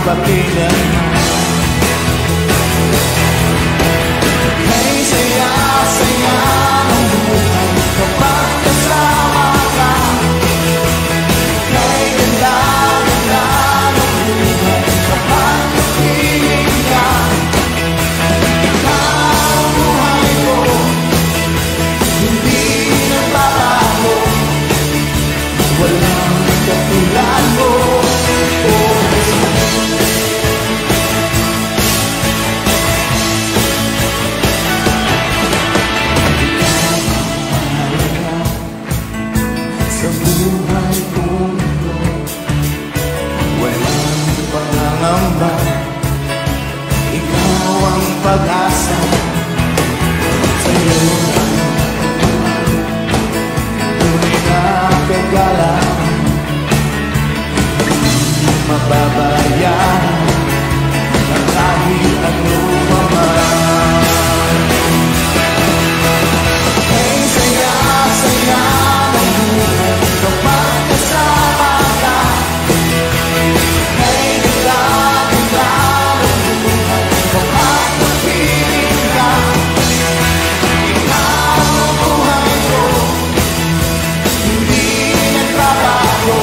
pagkailanman. Kay saya-saya ng buhay kapag kasama ka. Kay ganda-ganda ng buhay kapag napiling ka. Ikaw ang buhay ko, hindi nagbabago. Walang katulad mo. Sa buhay kong ito, walang pangangamba. Ikaw ang pag-asa. Sa'yo tunay na kagalang, mababayan ng kahit ano paman. Kay saya-saya ng buhay kapag kasama ka. Kay ganda-ganda ng buhay kapag napiling ka. Ikaw ang buhay ko, hindi nagbabago.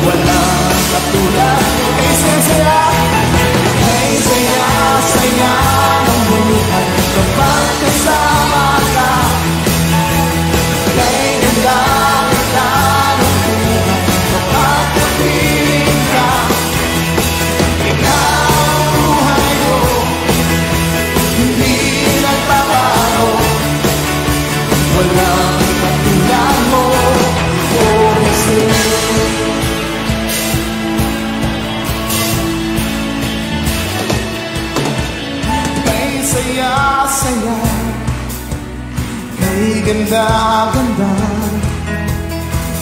Walang katulad mo. Kay saya-saya, kay saya-saya ng buhay kapag kasama ka. Kay ganda-ganda ng buhay kapag napiling ka. Ikaw ang buhay ko, hindi nagbabago. Walang katulad mo, oh Jesus. Saya-saya, kay ganda-ganda.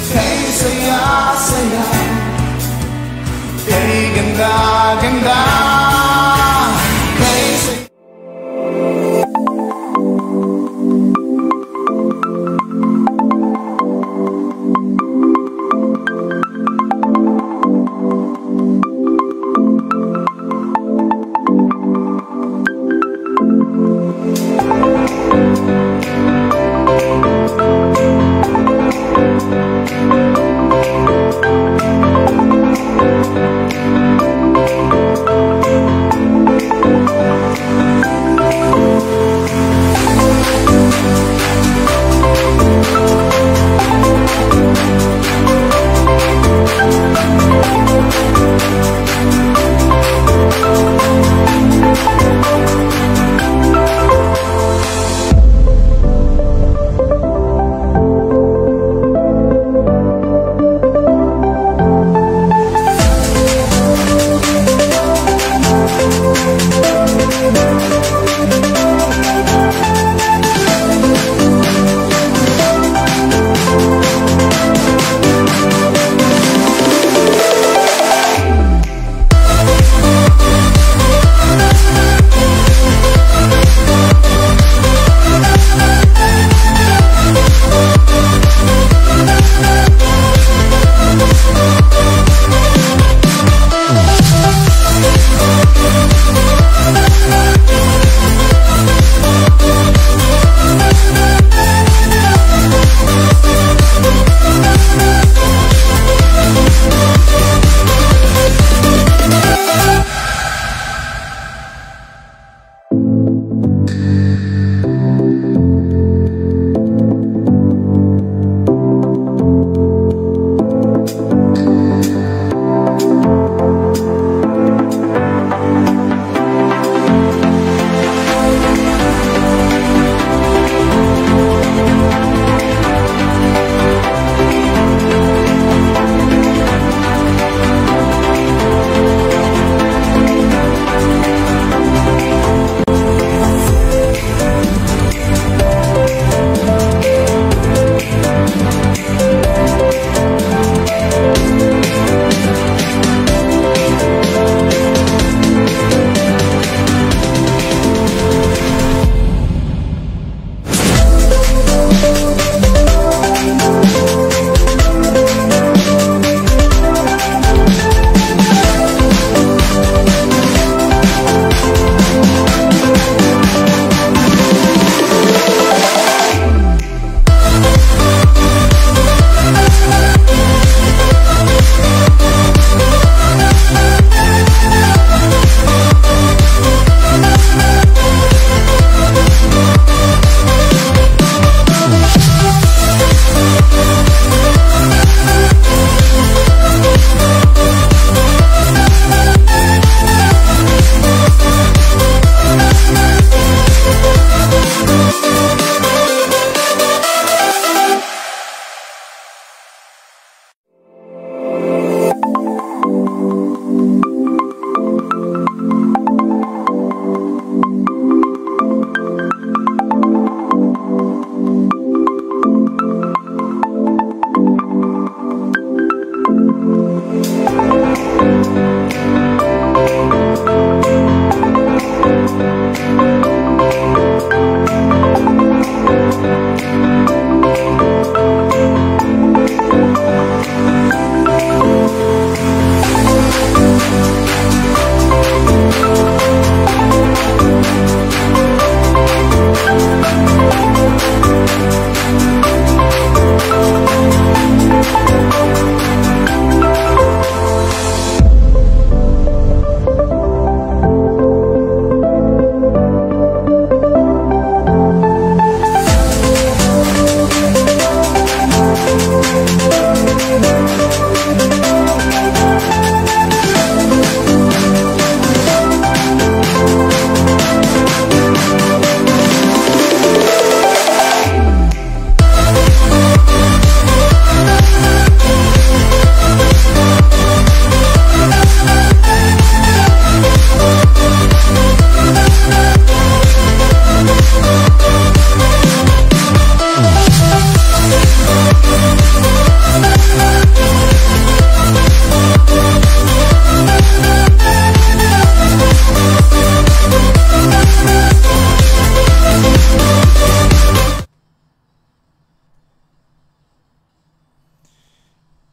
Kay saya-saya, kay ganda-ganda. Kay saya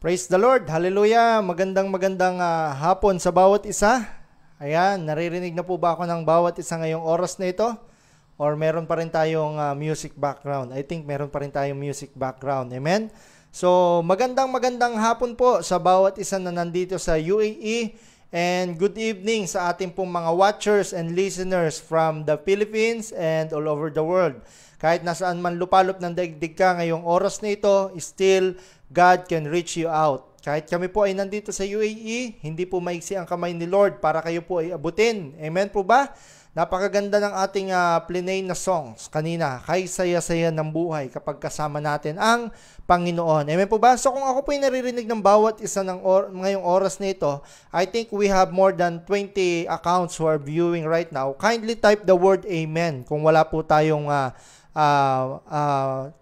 Praise the Lord. Hallelujah. Magandang hapon sa bawat isa. Ayan, naririnig na po ba ako ng bawat isa ngayong oras na ito? Or meron pa rin tayong music background? I think meron pa rin tayong music background. Amen? So, magandang hapon po sa bawat isa na nandito sa UAE. And good evening sa ating pong mga watchers and listeners from the Philippines and all over the world. Kahit nasaan man lupalop ng daigdig ka ngayong oras na ito, still God can reach you out. Kahit kami po ay nandito sa UAE, hindi po maiksi ang kamay ni Lord para kayo po ay abutin. Amen po ba? Napakaganda ng ating plinay na songs kanina. Kay saya-saya ng buhay kapag kasama natin ang Panginoon. Amen po ba? So kung ako po ay naririnig ng bawat isa ng ngayong oras na ito, I think we have more than 20 accounts who are viewing right now. Kindly type the word Amen kung wala po tayong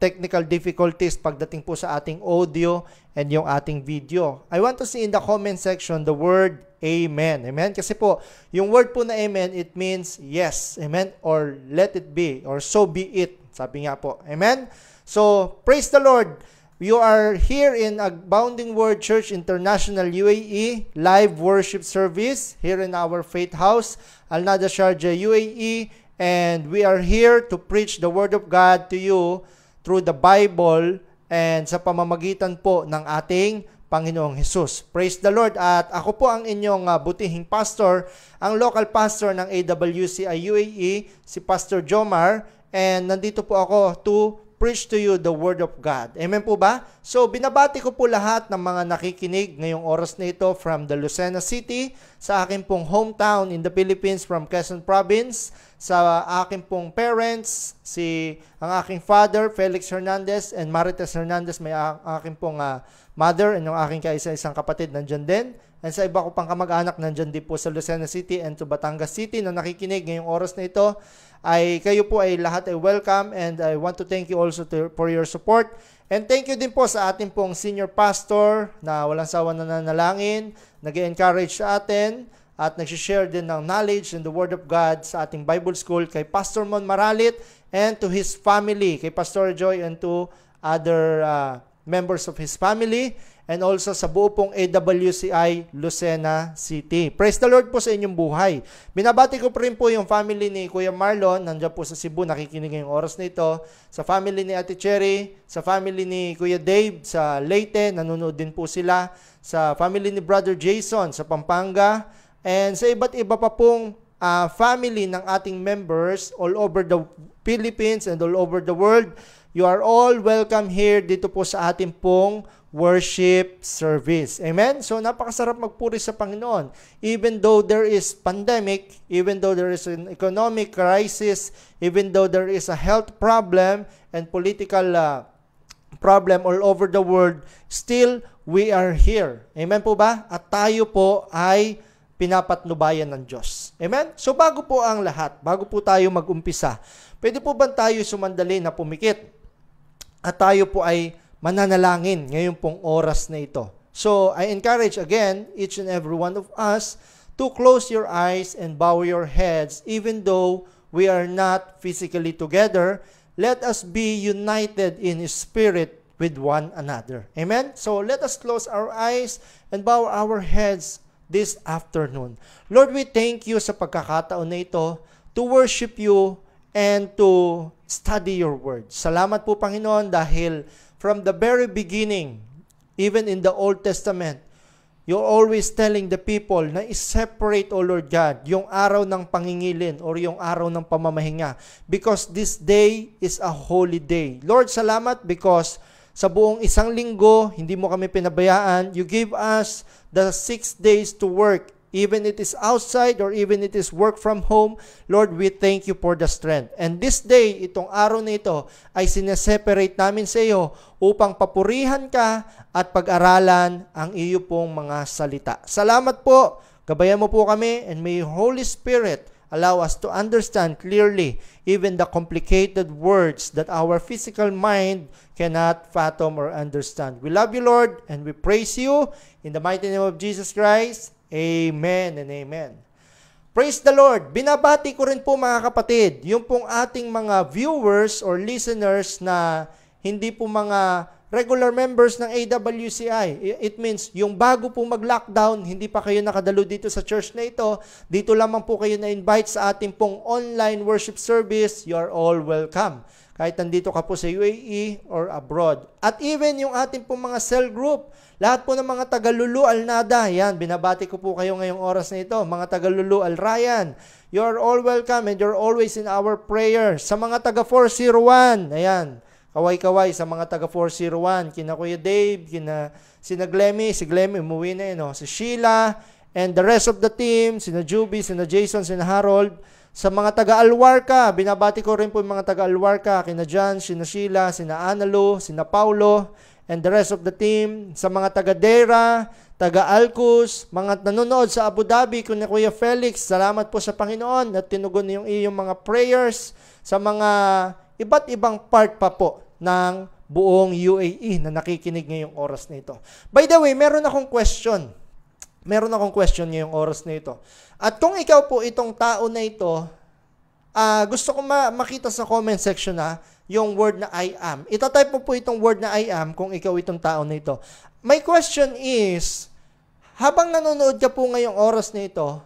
technical difficulties pagdating po sa ating audio and yung ating video. I want to see in the comment section the word Amen. Amen? Kasi po, yung word po na Amen, it means yes. Amen? Or let it be. Or so be it. Sabi nga po. Amen? So, praise the Lord. You are here in Abounding Word Church International UAE live worship service here in our Faith House, Al Nada Sharjah UAE. And we are here to preach the Word of God to you through the Bible and sa pamamagitan po ng ating Panginoong Hesus. Praise the Lord. At ako po ang inyong butihing pastor, ang local pastor ng AWCI UAE, si Pastor Jomar. And nandito po ako to preach to you the Word of God. Amen po ba? So, binabati ko po lahat ng mga nakikinig ngayong oras na ito from the Lucena City, sa aking pong hometown in the Philippines from Quezon Province, sa aking pong parents, ang aking father, Felix Hernandez, and Marites Hernandez, may aking pong mother, and yung aking kaisa-isang kapatid nandyan din. And sa iba ko pang kamag-anak nandyan din po sa Lucena City and to Batangas City na nakikinig ngayong oras na ito, ay kayo po ay lahat ay welcome, and I want to thank you also for your support. And thank you din po sa ating pong senior pastor na walang sawa na nanalangin, nag-encourage sa atin, at nag-share din ng knowledge and the Word of God sa ating Bible School kay Pastor Mon Maralit and to his family, kay Pastor Joy and to other members of his family, and also sa buo pong AWCI Lucena City. Praise the Lord po sa inyong buhay. Binabati ko pa rin po yung family ni Kuya Marlon, nandiyan po sa Cebu, nakikinig ngayong oras na ito. Sa family ni Ate Cherry, sa family ni Kuya Dave sa Leyte, nanonood din po sila. Sa family ni Brother Jason sa Pampanga, and sa iba't iba pa pong family ng ating members all over the Philippines and all over the world. You are all welcome here dito po sa ating pong worship service. Amen? So, napakasarap magpuri sa Panginoon. Even though there is pandemic, even though there is an economic crisis, even though there is a health problem and political problem all over the world, still, we are here. Amen po ba? At tayo po ay pinapatnubayan ng Diyos. Amen? So, bago po ang lahat, bago po tayo mag-umpisa, pwede po ba tayo sumandali na pumikit? At tayo po ay mananalangin ngayon pong oras na ito. So, I encourage again, each and every one of us to close your eyes and bow your heads even though we are not physically together. Let us be united in spirit with one another. Amen? So, let us close our eyes and bow our heads this afternoon. Lord, we thank you sa pagkakataon na ito to worship you and to study your word. Salamat po, Panginoon, dahil from the very beginning, even in the Old Testament, you're always telling the people na i-separate, O Lord God, yung araw ng pangingilin or yung araw ng pamamahinga because this day is a holy day. Lord, salamat because sa buong isang linggo, hindi mo kami pinabayaan. You give us the 6 days to work. Even it is outside or even it is work from home, Lord, we thank you for the strength. And this day, itong araw na ito, ay sineseparate namin sa iyo upang papurihan ka at pag-aralan ang iyo pong mga salita. Salamat po. Gabayan mo po kami, and may Holy Spirit allow us to understand clearly even the complicated words that our physical mind cannot fathom or understand. We love you, Lord, and we praise you in the mighty name of Jesus Christ. Amen and amen. Praise the Lord. Binabati ko rin po mga kapatid, yung pong ating mga viewers or listeners na hindi po mga regular members ng AWCI. It means, yung bago po mag-lockdown, hindi pa kayo nakadalo dito sa church na ito, dito lamang po kayo na-invite sa ating pong online worship service, you are all welcome. Kahit nandito ka po sa UAE or abroad. At even yung ating pong mga cell group, lahat po ng mga taga-Lulu Al-Nada, yan, binabati ko po kayo ngayong oras na ito, mga taga-Lulu Al-Ryan, you are all welcome and you're always in our prayer. Sa mga taga-401, ayan, kaway-kaway sa mga taga-401, kina Kuya Dave, sina Glemmy, si Glemmy umuwi na yun, si Sheila, and the rest of the team, sina Juby, sina Jason, sina Harold. Sa mga taga-Alwarca, binabati ko rin po yung mga taga-Alwarca, kina John, sina Sheila, sina Analu, sina Paulo, and the rest of the team. Sa mga taga-Dera, taga-Alcus, mga nanonood sa Abu Dhabi, kina Kuya Felix, salamat po sa Panginoon at tinugon yung iyong mga prayers sa mga iba't ibang part pa po ng buong UAE na nakikinig ngayong oras na ito. By the way, meron akong question. Meron akong question ngayong oras na ito. At kung ikaw po itong tao na ito, gusto ko makita sa comment section na yung word na I am. Itatype mo po itong word na I am kung ikaw itong tao na ito. My question is, habang nanonood ka po ngayong oras na ito,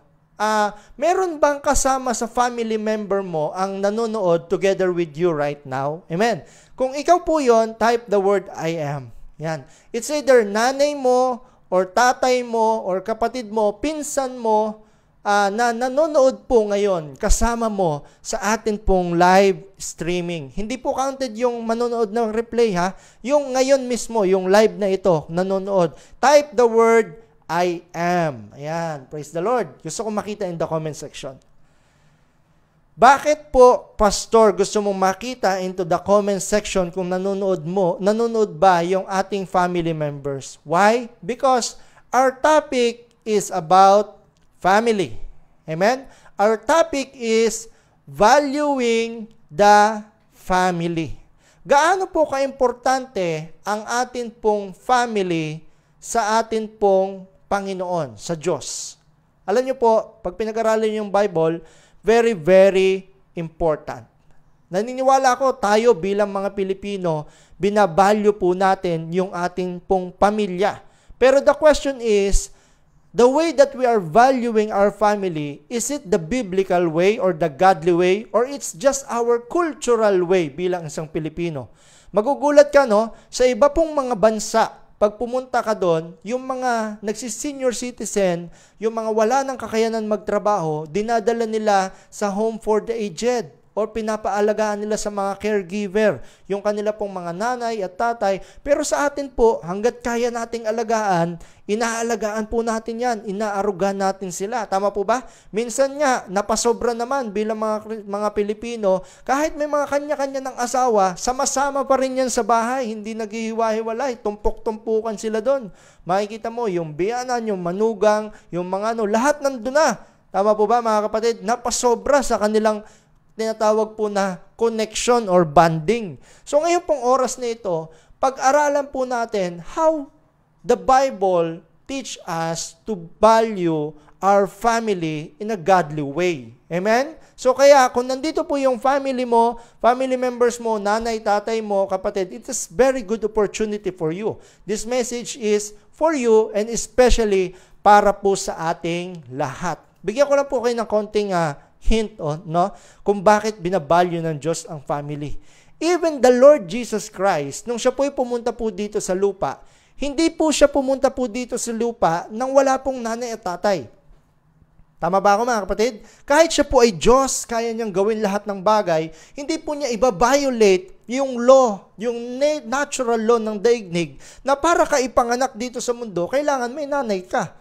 meron bang kasama sa family member mo ang nanonood together with you right now? Amen. Kung ikaw po yon, type the word I am. Yan. It's either nanay mo, or tatay mo, or kapatid mo, pinsan mo, na nanonood po ngayon kasama mo sa atin pong live streaming. Hindi po counted yung manonood ng replay ha. Yung ngayon mismo, yung live na ito, nanonood. Type the word I am. Ayan, praise the Lord. Gusto ko makita in the comment section. Bakit po, Pastor, gusto mong makita into the comment section kung nanonood ba yung ating family members? Why? Because our topic is about family. Amen? Our topic is valuing the family. Gaano po kaimportante ang atin pong family sa atin pong Panginoon, sa Diyos? Alam niyo po, pag pinag-aralan yung Bible, very, very important. Naniniwala ako, tayo bilang mga Pilipino, binavalue po natin yung ating pong pamilya. Pero the question is, the way that we are valuing our family, is it the biblical way or the godly way or it's just our cultural way bilang isang Pilipino? Magugulat ka, no? Sa iba pong mga bansa, pag pumunta ka doon, yung mga nagsi-senior citizen, yung mga wala ng kakayanan magtrabaho, dinadala nila sa home for the aged or pinapaalagaan nila sa mga caregiver, yung kanila pong mga nanay at tatay. Pero sa atin po, hanggat kaya nating alagaan, inaalagaan po natin yan, inaarugan natin sila. Tama po ba? Minsan nga, napasobra naman bilang mga Pilipino, kahit may mga kanya-kanya ng asawa, sama-sama pa rin yan sa bahay, hindi naghihiwa-hiwalay, tumpok-tumpukan sila doon. Makikita mo, yung biyanan, yung manugang, yung mga lahat nandun na. Tama po ba mga kapatid? Napasobra sa kanilang tinatawag po na connection or bonding. So ngayon pong oras na ito, pag-aralan po natin how the Bible teach us to value our family in a godly way. Amen? So kaya kung nandito po yung family mo, family members mo, nanay, tatay mo, kapatid, it is very good opportunity for you. This message is for you and especially para po sa ating lahat. Bigyan ko lang po kayo ng konting hint kung bakit binavalue ng Diyos ang family. Even the Lord Jesus Christ, nung siya po'y pumunta po dito sa lupa, hindi po siya pumunta po dito sa lupa nang wala pong nanay at tatay. Tama ba ako mga kapatid? Kahit siya po ay Diyos, kaya niyang gawin lahat ng bagay, hindi po niya iba-violate yung law, yung natural law ng daigdig, na para ka ipanganak dito sa mundo, kailangan may nanay ka,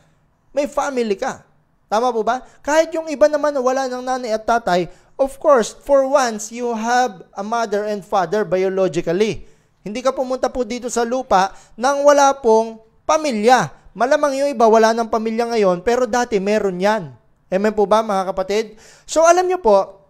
may family ka. Tama po ba? Kahit yung iba naman na wala ng nanay at tatay, of course, for once, you have a mother and father biologically. Hindi ka pumunta po dito sa lupa nang wala pong pamilya. Malamang yung iba wala ng pamilya ngayon, pero dati meron yan. Amen po ba mga kapatid? So alam nyo po,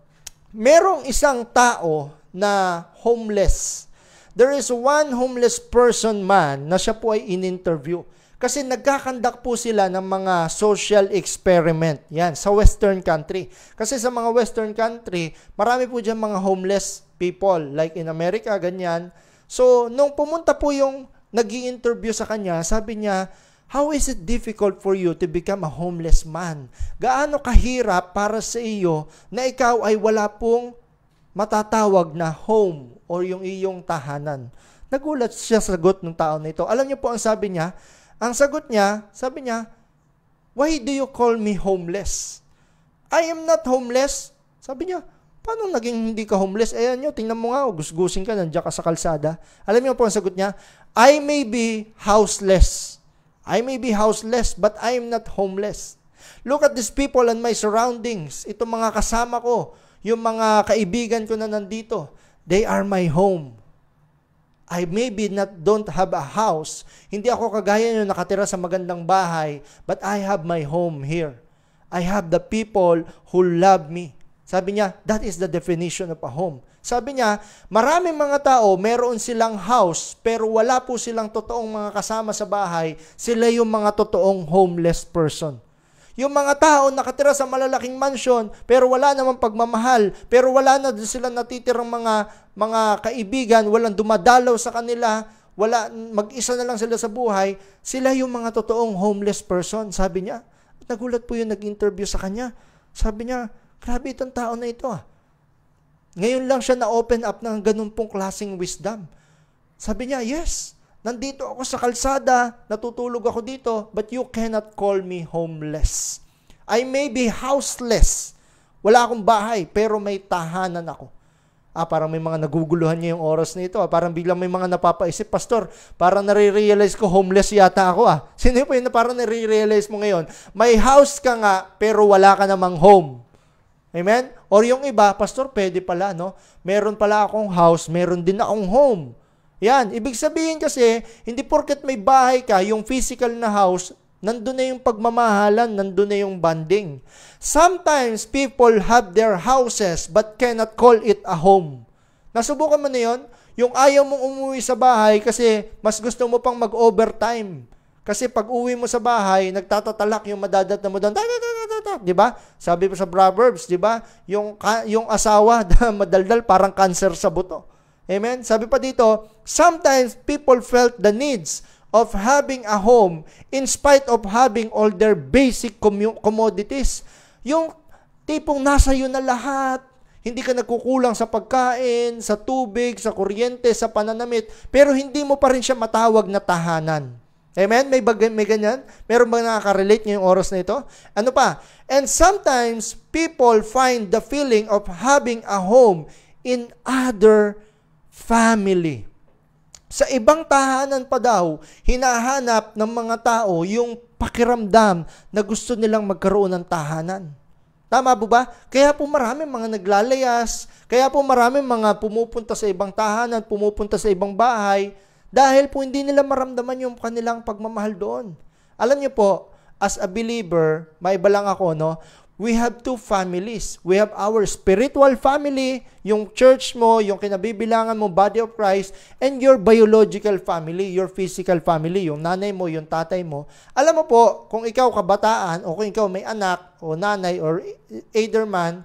merong isang tao na homeless. There is one homeless person man na siya po ay in-interview. Kasi nagkakandak po sila ng mga social experiment. Yan, sa Western country. Kasi sa mga Western country, marami po dyan mga homeless people. Like in America, ganyan. So, nung pumunta po yung nag-i-interview sa kanya, sabi niya, how is it difficult for you to become a homeless man? Gaano kahirap para sa iyo na ikaw ay wala pong matatawag na home or yung iyong tahanan? Nagulat siya sa sagot ng tao na ito. Alam niyo po ang sabi niya? Ang sagot niya, sabi niya, why do you call me homeless? I am not homeless. Sabi niya, paano naging hindi ka homeless? Ayan nyo, tingnan mo nga, gusgusin ka, nandiyan ka sa kalsada. Alam niyo po ang sagot niya, I may be houseless. I may be houseless, but I am not homeless. Look at these people and my surroundings. Itong mga kasama ko, yung mga kaibigan ko na nandito, they are my home. I maybe don't have a house. Hindi ako kagaya nyo nakatira sa magandang bahay, but I have my home here. I have the people who love me. Sabi niya, that is the definition of a home. Sabi niya, maraming mga tao, meron silang house, pero wala po silang totoong mga kasama sa bahay. Sila yung mga totoong homeless person. Yung mga tao nakatira sa malalaking mansion, pero wala namang pagmamahal, pero wala na sila natitirang mga kaibigan, walang dumadalaw sa kanila, mag-isa na lang sila sa buhay, sila yung mga totoong homeless person, sabi niya. At nagulat po yung nag-interview sa kanya. Sabi niya, grabe itong tao na ito ah. Ngayon lang siya na-open up ng ganun pong klaseng wisdom. Sabi niya, yes, nandito ako sa kalsada, natutulog ako dito, but you cannot call me homeless. I may be houseless. Wala akong bahay, pero may tahanan ako. Parang may mga naguguluhan niya yung oras na ito. Parang biglang may mga napapaisip, Pastor, parang nare-realize ko homeless yata ako ah. Sino po yun na parang nare-realize mo ngayon? May house ka nga, pero wala ka namang home. Amen? Or yung iba, Pastor, pwede pala, no? Meron pala akong house, meron din akong home. Yan, ibig sabihin kasi, hindi porket may bahay ka, yung physical na house, nandun na yung pagmamahalan, nandun na yung bonding. Sometimes, people have their houses but cannot call it a home. Nasubukan mo na yun? Yung ayaw mong umuwi sa bahay kasi mas gusto mo pang mag-overtime. Kasi pag uwi mo sa bahay, nagtatatalak yung madadat na mo doon. Di ba? Sabi pa sa Proverbs, di ba? Yung asawa madaldal parang cancer sa buto. Amen? Sabi pa dito, sometimes people felt the needs of having a home in spite of having all their basic commodities. Yung tipong nasa iyo na lahat, hindi ka nagkukulang sa pagkain, sa tubig, sa kuryente, sa pananamit, pero hindi mo pa rin siya matawag na tahanan. Amen? May ganyan? Meron bang nakaka-relate ngayong oras na ito? Ano pa? And sometimes, people find the feeling of having a home in other family. Sa ibang tahanan pa daw, hinahanap ng mga tao yung pakiramdam na gusto nilang magkaroon ng tahanan. Tama po ba? Kaya po maraming mga naglalayas, kaya po maraming mga pumupunta sa ibang tahanan, pumupunta sa ibang bahay, dahil po hindi nila maramdaman yung kanilang pagmamahal doon. Alam niyo po, as a believer, may iba lang ako, no? We have two families. We have our spiritual family, yung church mo, yung kinabibilangan mo, body of Christ, and your biological family, your physical family, yung nanay mo, yung tatay mo. Alam mo po, kung ikaw kabataan, o kung ikaw may anak, o nanay, or either man,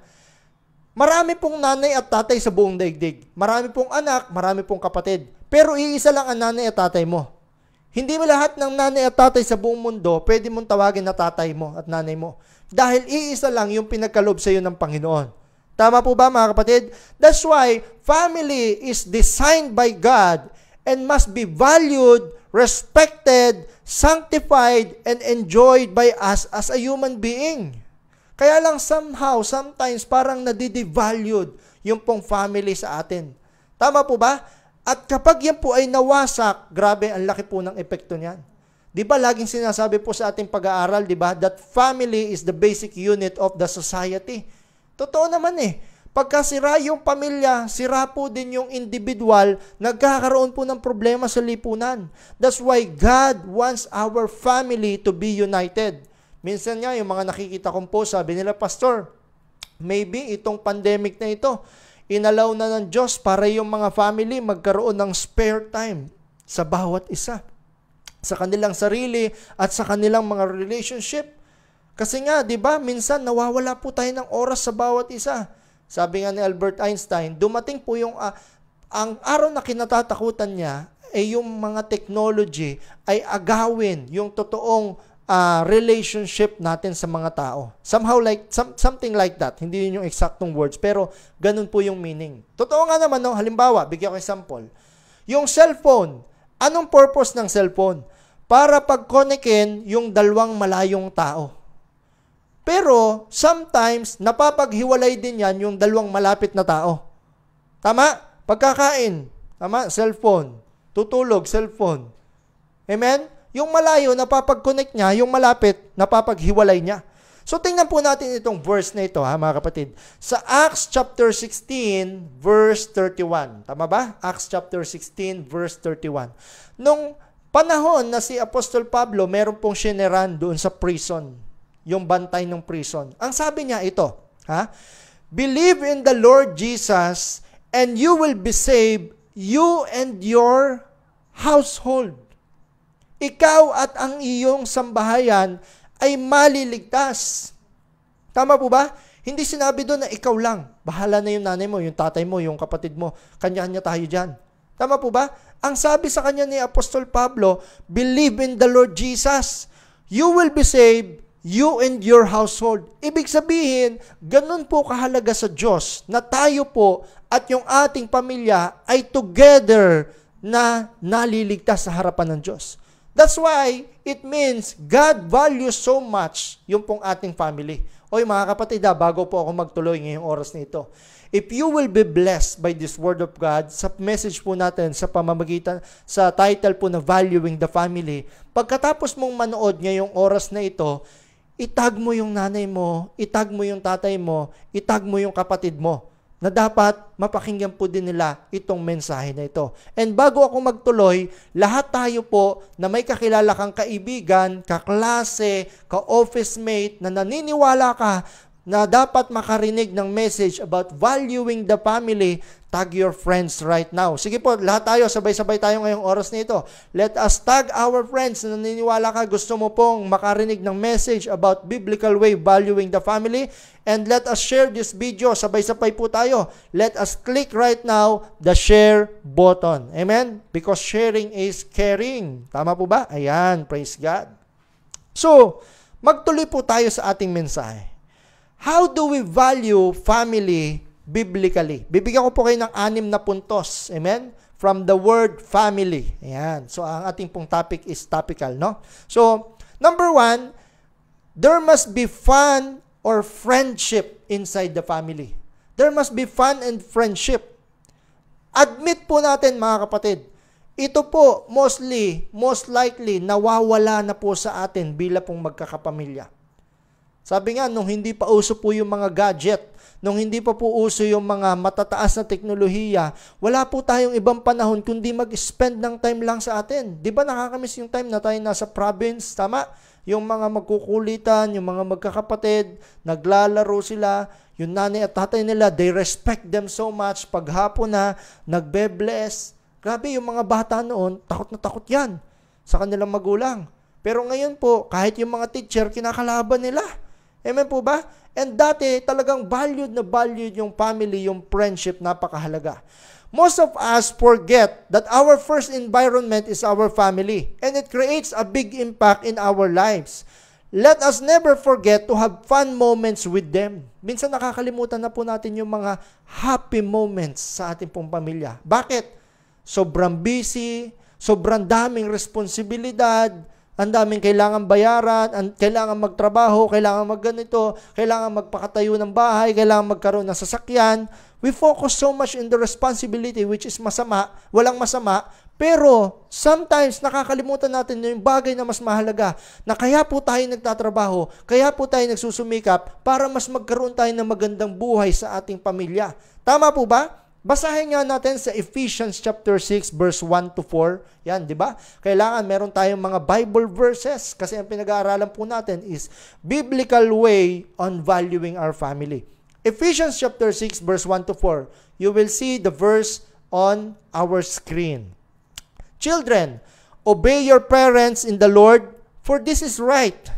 marami pong nanay at tatay sa buong daigdig. Marami pong anak, marami pong kapatid. Pero iisa lang ang nanay at tatay mo. Hindi mo lahat ng nanay at tatay sa buong mundo, pwede mong tawagin na tatay mo at nanay mo. Dahil iisa lang yung pinagkaloob sa iyo ng Panginoon. Tama po ba mga kapatid? That's why family is designed by God and must be valued, respected, sanctified, and enjoyed by us as a human being. Kaya lang sometimes parang nadidevalued yung pong family sa atin. Tama po ba? At kapag yan po ay nawasak, grabe, ang laki po ng epekto niyan. Di ba laging sinasabi po sa ating pag-aaral, di ba, that family is the basic unit of the society. Totoo naman eh. Pagka sira yung pamilya, sira po din yung individual, nagkakaroon po ng problema sa lipunan. That's why God wants our family to be united. Minsan nga, yung mga nakikita kong post, sabi nila, Pastor, maybe itong pandemic na ito, inalaw na ng Diyos para yung mga family magkaroon ng spare time sa bawat isa. Sa kanilang sarili at sa kanilang mga relationship. Kasi nga, di ba, minsan nawawala po tayo ng oras sa bawat isa. Sabi nga ni Albert Einstein, dumating po yung ang araw na kinatatakutan niya ay yung mga technology ay agawin yung totoong relationship natin sa mga tao. Somehow like, something like that. Hindi yun yung exactong words, pero ganun po yung meaning. Totoo nga naman, no? Halimbawa, bigyan ko example. Yung cellphone, anong purpose ng cellphone? Para pag-connectin yung dalawang malayong tao. Pero, sometimes, napapaghiwalay din yan yung dalawang malapit na tao. Tama? Pagkakain. Tama? Cellphone. Tutulog, cellphone. Amen? Yung malayo, napapag-connect niya. Yung malapit, napapaghiwalay niya. So, tingnan po natin itong verse na ito, ha, mga kapatid. Sa Acts chapter 16, verse 31. Tama ba? Acts chapter 16, verse 31. Nung panahon na si Apostol Pablo, meron pong sineran doon sa prison. Yung bantay ng prison. Ang sabi niya ito, ha? Believe in the Lord Jesus and you will be saved, you and your household. Ikaw at ang iyong sambahayan ay maliligtas. Tama po ba? Hindi sinabi doon na ikaw lang. Bahala na yung nanay mo, yung tatay mo, yung kapatid mo. Kanya-kanya tayo dyan. Tama po ba? Ang sabi sa kanya ni Apostol Pablo, believe in the Lord Jesus. You will be saved, you and your household. Ibig sabihin, ganun po kahalaga sa Diyos na tayo po at yung ating pamilya ay together na naliligtas sa harapan ng Diyos. That's why it means God values so much yung pong ating family. Oy mga kapatid, bago po ako magtuloy ngayong oras na ito, if you will be blessed by this word of God, sa message po natin sa pamamagitan, sa title po na Valuing the Family, pagkatapos mong manood ngayong oras na ito, itag mo yung nanay mo, itag mo yung tatay mo, itag mo yung kapatid mo, na dapat mapakinggan po din nila itong mensahe na ito. And bago ako magtuloy, lahat tayo po na may kakilala kang kaibigan, kaklase, ka-office mate, na naniniwala ka na dapat makarinig ng message about valuing the family, tag your friends right now. Sige po, lahat tayo, sabay-sabay tayo ngayong oras na ito. Let us tag our friends na naniniwala ka, gusto mo pong makarinig ng message about biblical way valuing the family. And let us share this video. Sabay-sabay po tayo. Let us click right now the share button. Amen? Because sharing is caring. Tama po ba? Ayan, praise God. So, magtuloy po tayo sa ating mensahe. How do we value family biblically? Bibigyan ko po kayo ng 6 na puntos. Amen? From the word family. Ayan. So, ang ating pong topic is topical, no? So, number 1, there must be fun or friendship inside the family. There must be fun and friendship. Admit po natin, mga kapatid, ito po, most likely, nawawala na po sa atin bilang pong magkakapamilya. Sabi nga, nung hindi pa uso po yung mga gadget, nung hindi pa po uso yung mga matataas na teknolohiya, wala po tayong ibang panahon kundi mag-spend ng time lang sa atin. Di ba nakakamiss yung time na tayo nasa province? Tama? Yung mga magkukulitan, yung mga magkakapatid, naglalaro sila, yung nanay at tatay nila, they respect them so much. Paghapon na, nagbe-bless. Grabe, yung mga bata noon, takot na takot yan sa kanilang magulang. Pero ngayon po, kahit yung mga teacher, kinakalaban nila. Amen po ba? And dati, talagang valued yung family, yung friendship, napakahalaga. Most of us forget that our first environment is our family, and it creates a big impact in our lives. Let us never forget to have fun moments with them. Minsan nakakalimutan na po natin yung mga happy moments sa ating pong pamilya. Bakit? Sobrang busy, sobrang daming responsibilidad, ang daming kailangan bayaran, kailangan magtrabaho, kailangan magganito, kailangan magpakatayo ng bahay, kailangan magkaroon ng sasakyan. We focus so much in the responsibility, which is masama, walang masama, pero sometimes nakakalimutan natin yung bagay na mas mahalaga, na kaya po tayo nagtatrabaho, kaya po tayo nagsusumikap para mas magkaroon tayo ng magandang buhay sa ating pamilya. Tama po ba? Basahin nga natin sa Ephesians chapter 6 verse 1 to 4. Yan, di ba? Kailangan meron tayong mga Bible verses kasi ang pinag-aaralan po natin is biblical way on valuing our family. Ephesians chapter 6 verse 1 to 4. You will see the verse on our screen. Children, obey your parents in the Lord, for this is right.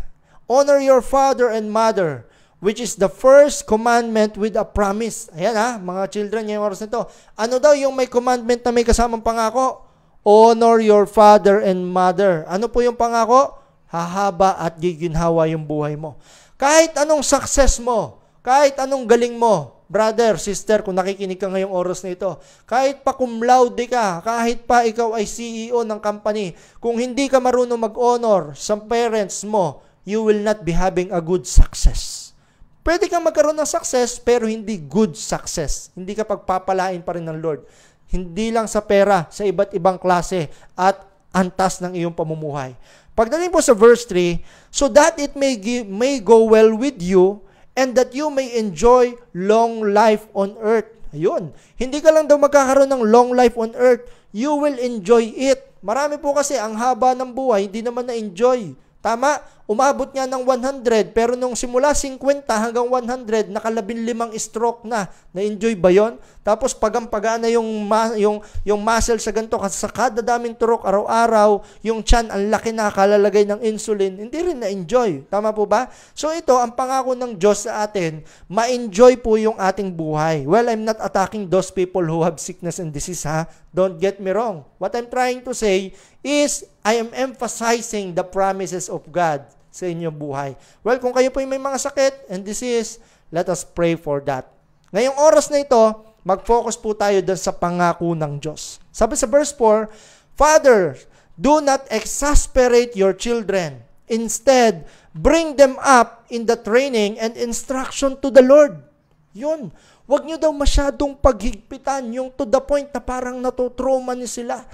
Honor your father and mother, which is the first commandment with a promise. Ayan mga children, ngayong oras na ito. Ano daw yung may commandment na may kasamang pangako? Honor your father and mother. Ano po yung pangako? Hahaba at giginhawa yung buhay mo. Kahit anong success mo, kahit anong galing mo, brother, sister, kung nakikinig ka ngayong oras na ito, kahit pa cum laude ka, kahit pa ikaw ay CEO ng company, kung hindi ka marunong mag-honor sa parents mo, you will not be having a good success. Pwede kang magkaroon ng success, pero hindi good success. Hindi ka pagpapalain pa rin ng Lord. Hindi lang sa pera, sa iba't ibang klase at antas ng iyong pamumuhay. Pagdating po sa verse 3, so that it may go well with you and that you may enjoy long life on earth. Ayun. Hindi ka lang daw magkakaroon ng long life on earth, you will enjoy it. Marami po kasi ang haba ng buhay, hindi naman na-enjoy. Tama? Umabot nga ng 100, pero nung simula 50 hanggang 100, naka-15 stroke na. Na-enjoy ba yon? Tapos pagampaga na yung muscle sa ganito, kasi sa kada daming turok araw-araw, yung tiyan, ang laki na, kalalagay ng insulin, hindi rin na-enjoy. Tama po ba? So ito, ang pangako ng Diyos sa atin, ma-enjoy po yung ating buhay. Well, I'm not attacking those people who have sickness and disease, ha? Don't get me wrong. What I'm trying to say is, I am emphasizing the promises of God sa inyong buhay. Well, kung kayo po may mga sakit and disease, let us pray for that. Ngayong oras na ito, mag-focus po tayo dun sa pangako ng Diyos. Sabi sa verse 4, Father, do not exasperate your children. Instead, bring them up in the training and instruction to the Lord. Yun. Huwag nyo daw masyadong paghigpitan, yung to the point na parang natutrauma niyo sila.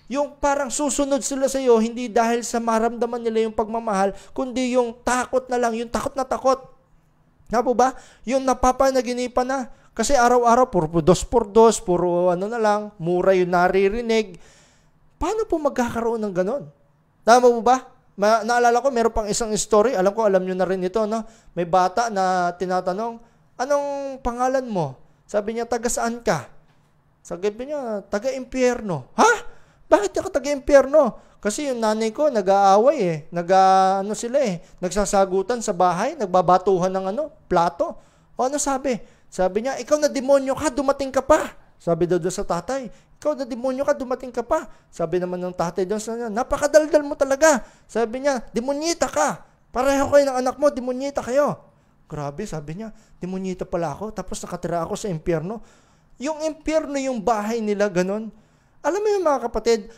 Yung parang susunod sila sa iyo, hindi dahil sa maramdaman nila yung pagmamahal, kundi yung takot na lang, yung takot na takot. Nga po ba? Yung napapanaginipan na. Kasi araw-araw, puro dos, puro ano na lang, mura yung naririnig. Paano po magkakaroon ng ganon? Tama po ba? Naalala ko, meron pang isang story, alam ko, alam nyo na rin ito, no? May bata na tinatanong, anong pangalan mo? Sabi niya, taga saan ka? Sabi niya, taga-impyerno. Ha? Bakit ako taga-impyerno? Kasi yung nanay ko nag-aaway nagsasagutan sa bahay, nagbabatuhan ng plato. O ano sabi? Sabi niya, ikaw na demonyo ka, dumating ka pa. Sabi daw sa tatay, ikaw na demonyo ka, dumating ka pa. Sabi naman ng tatay doon sa kanya, napakadaldal mo talaga. Sabi niya, demonyita ka. Pareho kayo ng anak mo, demonyita kayo. Grabe, sabi niya, demonyita pala ako, tapos nakatira ako sa impyerno. Yung impyerno yung bahay nila, ganon. Alam mo yung mga kapatid,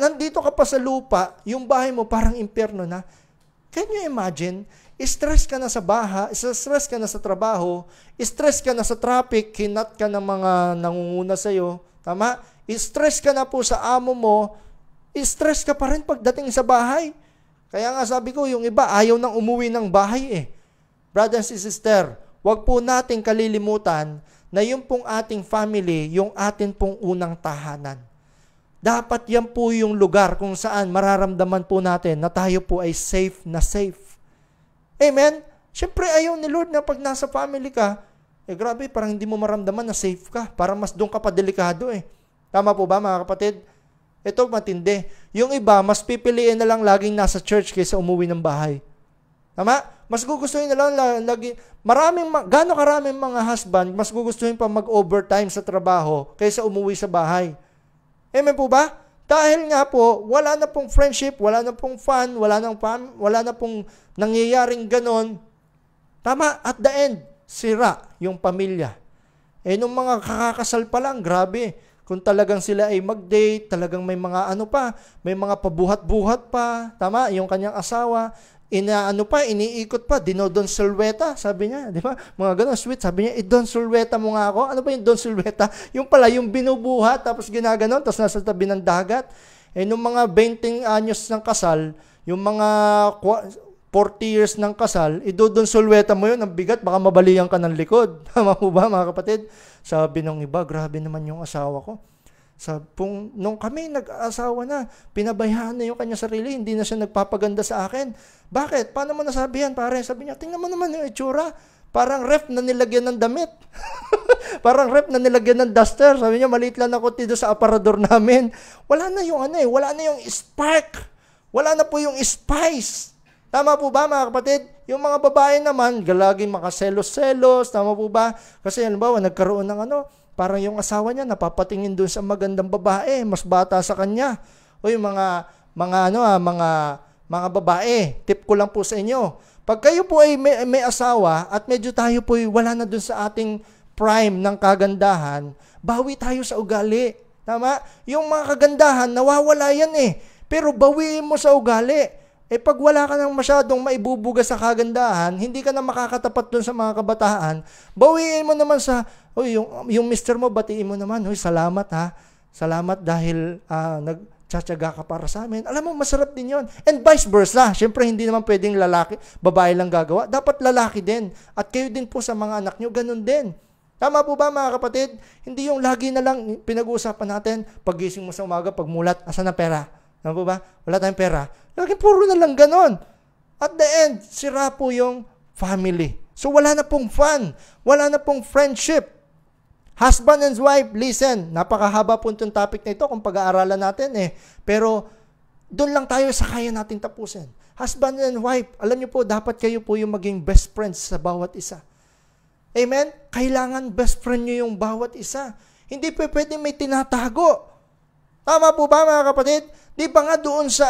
nandito ka pa sa lupa, yung bahay mo parang impyerno na. Can you imagine? Stress ka na sa bahay, stress ka na sa trabaho, stress ka na sa traffic, kinat ka ng mga nangunguna sa'yo, tama? Stress ka na po sa amo mo, stress ka pa rin pagdating sa bahay. Kaya nga sabi ko, yung iba ayaw nang umuwi ng bahay Brothers and sister, wag po nating kalilimutan na yung pong ating family, yung atin pong unang tahanan. Dapat yan po yung lugar kung saan mararamdaman po natin na tayo po ay safe na safe. Amen? Siyempre, ayaw ni Lord na pag nasa family ka, grabe, parang hindi mo maramdaman na safe ka. Parang mas doon ka pa delikado Tama po ba, mga kapatid? Ito, matindi. Yung iba, mas pipiliin na lang laging nasa church kaysa umuwi ng bahay. Tama? Mas gugustuhin na lang lagi. Gano'ng karaming mga husband, mas gugustuhin pa mag-overtime sa trabaho kaysa umuwi sa bahay. Amen po ba? Dahil nga po, wala na pong friendship, wala na pong fun, wala na pong nangyayaring ganon. Tama? At the end, sira yung pamilya. Nung mga kakakasal pa lang, grabe. Kung talagang sila ay mag-date, talagang may mga may mga pabuhat-buhat pa. Tama? Yung kanyang asawa, iniikot pa, dinodon sulweta, sabi niya, di ba? Mga ganun, sweet, sabi niya, idon sulweta mo nga ako. Ano ba yung don sulweta? Yung pala, yung binubuhat, tapos ginaganon, tapos nasa tabi ng dagat. Nung mga 20 anyos ng kasal, yung mga 40 years ng kasal, idodon sulweta mo yun, ang bigat, baka mabalian ka ng likod. Tama mo ba, mga kapatid? Sabi ng iba, grabe naman yung asawa ko. Nung kami nag-asawa na, pinabayaan na yung kanya sarili, hindi na siya nagpapaganda sa akin. Bakit? Paano mo nasabi yan, pare? Sabi niya, tingnan mo naman yung itsura. Parang ref na nilagyan ng damit. Parang ref na nilagyan ng duster. Sabi niya, maliit lang ako dito sa aparador namin. Wala na yung wala na yung spark. Wala na po yung spice. Tama po ba mga kapatid? Yung mga babae naman, laging makaselos-selos. Tama po ba? Kasi halimbawa, nagkaroon ng parang yung asawa niya napapatingin doon sa magandang babae, mas bata sa kanya. O yung mga babae, tip ko lang po sa inyo. Pag kayo po ay may asawa at medyo tayo po ay wala na doon sa ating prime ng kagandahan, bawi tayo sa ugali. Tama? Yung mga kagandahan, nawawala yan Pero bawiin mo sa ugali. Pag wala ka nang masyadong maibubuga sa kagandahan, hindi ka na makakatapat doon sa mga kabataan, bawiin mo naman yung mister mo, batiin mo naman, salamat ha. Salamat dahil nagtsatsaga ka para sa amin. Alam mo, masarap din yon. And vice versa. Siyempre, hindi naman pwedeng babae lang gagawa. Dapat lalaki din. At kayo din po sa mga anak nyo, ganun din. Tama po ba mga kapatid? Hindi yung lagi na lang pinag-uusapan natin, pagising mo sa umaga, pagmulat, asan na pera? Tama po ba? Wala tayong pera. Lagi puro na lang ganon. At the end, sira po yung family. So wala na pong fun. Wala na pong friendship. Husband and wife, listen, napakahaba po itong topic na ito kung pag-aaralan natin Pero doon lang tayo sa kaya natin tapusin. Husband and wife, alam niyo po, dapat kayo po yung maging best friends sa bawat isa. Amen? Kailangan best friend niyo yung bawat isa. Hindi po pwede may tinatago. Tama po ba mga kapatid? Di ba nga doon sa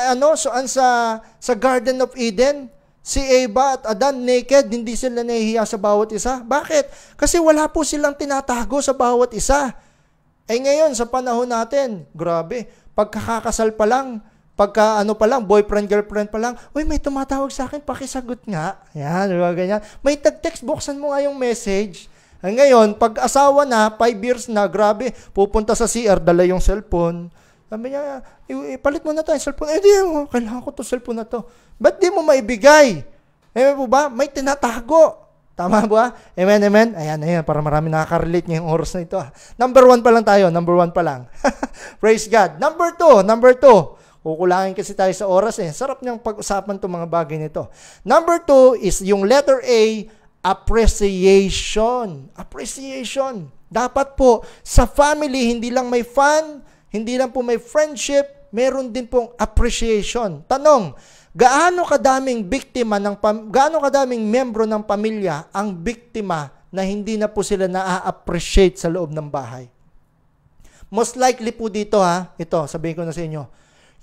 sa Garden of Eden, si Eva at Adan naked, hindi sila nahihiya sa bawat isa? Bakit? Kasi wala po silang tinatago sa bawat isa. Ngayon, sa panahon natin, grabe, pagkakasal pa lang, boyfriend, girlfriend pa lang, may tumatawag sa akin, pakisagot nga. Yan, ganyan. May tag-text, buksan mo nga yung message. Ngayon, pag asawa na, 5 years na, grabe, pupunta sa CR, dala yung cellphone. Sabi niya, ipalit mo na to yung cellphone. Kailangan ko to cellphone na to. Ba't di mo maibigay? Amen po ba? May tinatago. Tama ba? Amen, amen. Ayan, para marami nakaka-relate ngayong oras na ito. Number 1 pa lang tayo. Number 1 pa lang. Praise God. Number 2. Kukulangin kasi tayo sa oras Sarap niyang pag-usapan itong mga bagay nito. Number 2 is yung letter A, appreciation. Appreciation. Dapat po, sa family, hindi lang may fun, hindi lang po may friendship, meron din pong appreciation. Tanong, gaano kadaming membro ng pamilya ang biktima na hindi na po sila na-appreciate sa loob ng bahay? Most likely po dito ito, sabihin ko na sa inyo,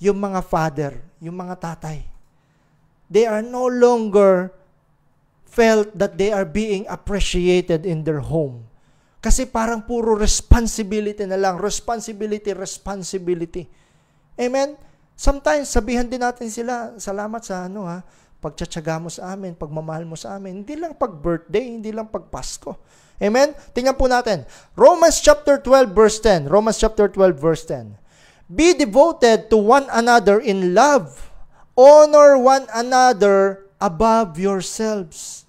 yung mga father, yung mga tatay, they are no longer felt that they are being appreciated in their home. Kasi parang puro responsibility na lang. Responsibility. Amen? Sometimes, sabihan din natin sila, salamat sa pagtsatsaga mo sa amin, pagmamahal mo sa amin. Hindi lang pag birthday, hindi lang pag Pasko. Amen? Tingnan po natin. Romans chapter 12 verse 10. Romans chapter 12 verse 10. Be devoted to one another in love. Honor one another above yourselves.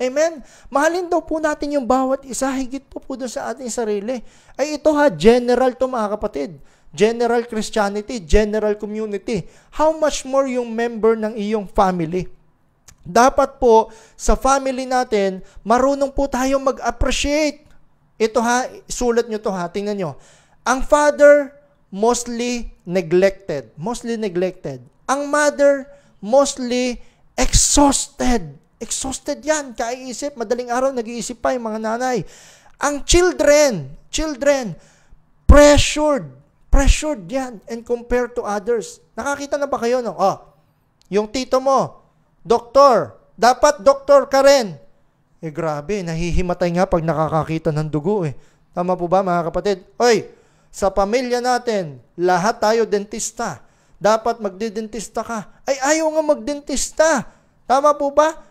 Amen? Mahalin daw po natin yung bawat isa, higit po doon sa ating sarili. Ito general to mga kapatid. General Christianity, general community. How much more yung member ng iyong family? Dapat po, sa family natin, marunong po tayo mag-appreciate. Ito sulat nyo to tingnan nyo. Ang father, mostly neglected. Ang mother, mostly exhausted. Exhausted yan, kaiisip, madaling araw, nag-iisip pa yung mga nanay. Ang children, pressured yan, and compared to others. Nakakita na ba kayo? Yung tito mo, doktor, dapat doktor ka rin. Grabe, nahihimatay nga pag nakakakita ng dugo Tama po ba mga kapatid? Sa pamilya natin, lahat tayo dentista. Dapat magdidentista ka. Ayaw nga magdentista. Tama po ba?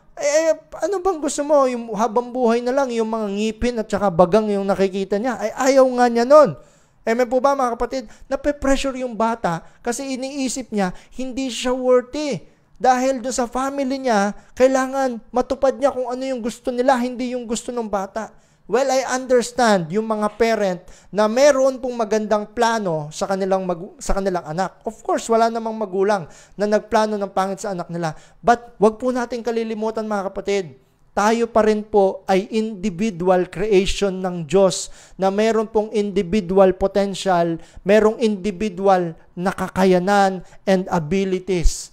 Ano bang gusto mo? Yung habang buhay na lang, yung mga ngipin at saka bagang yung nakikita niya. Ayaw nga niya nun. Amen po ba mga kapatid? Nape-pressure yung bata kasi iniisip niya, hindi siya worthy. Dahil doon sa family niya, kailangan matupad niya kung ano yung gusto nila, hindi yung gusto ng bata. Well, I understand yung mga parent na meron pong magandang plano sa kanilang anak. Of course, wala namang magulang na nagplano ng pangit sa anak nila. But wag po natin kalilimutan mga kapatid, tayo pa rin po ay individual creation ng Diyos na meron pong individual potential, merong individual na kakayanan and abilities.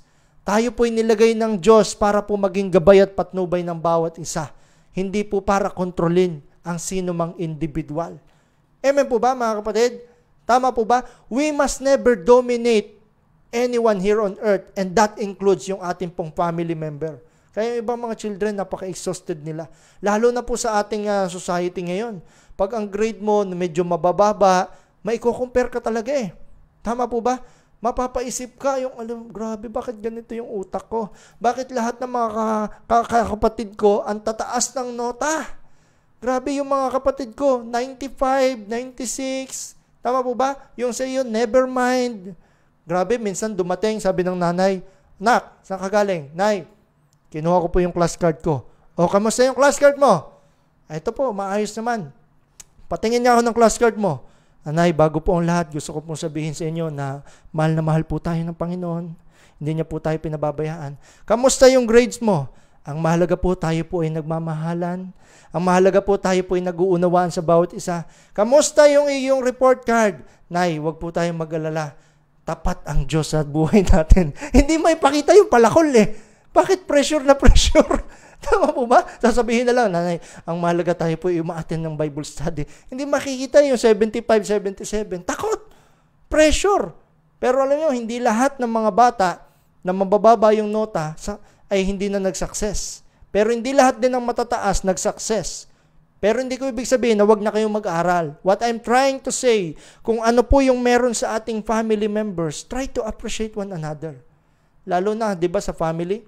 Tayo po'y nilagay ng Diyos para po maging gabay at patnubay ng bawat isa. Hindi po para kontrolin ang sino mang individual. Amen po ba, mga kapatid? Tama po ba? We must never dominate anyone here on earth, and that includes yung ating pong family member. Kaya yung ibang mga children, napaka-exhausted nila. Lalo na po sa ating society ngayon. Pag ang grade mo medyo mabababa, maiko-compare ka talaga eh. Tama po ba? Mapapaisip ka yung, grabe, bakit ganito yung utak ko? Bakit lahat ng mga kapatid ko ang tataas ng nota? Grabe yung mga kapatid ko, 95, 96. Tama po ba? Yung sa iyo, never mind. Grabe, minsan dumating, sabi ng nanay, Nak, saan ka galing? Nay, kinuha ko po yung class card ko. O, kamusta yung class card mo? Ito po, maayos naman. Patingin niya ako ng class card mo. Nanay, bago po ang lahat, gusto ko pong sabihin sa inyo na mahal po tayo ng Panginoon. Hindi niya po tayo pinababayaan. Kamusta yung grades mo? Ang mahalaga po tayo po ay nagmamahalan. Ang mahalaga po tayo po ay nag-uunawaan sa bawat isa. Kamusta yung iyong report card? Nay, wag po tayong mag-alala. Tapat ang Diyos sa buhay natin. Hindi may pakita yung palakol eh. Bakit pressure na pressure? Tama po ba? Sasabihin na lang, nanay, ang mahalaga tayo po ay umaattend ng Bible study. Hindi makikita yung 75, 77. Takot. Pressure. Pero alam niyo, hindi lahat ng mga bata na mabababa yung nota ay hindi na nag-success. Pero hindi lahat din ng matataas nag-success. Pero hindi ko ibig sabihin na wag na kayong mag-aral. What I'm trying to say, kung ano po yung meron sa ating family members, try to appreciate one another. Lalo na, di ba, sa family,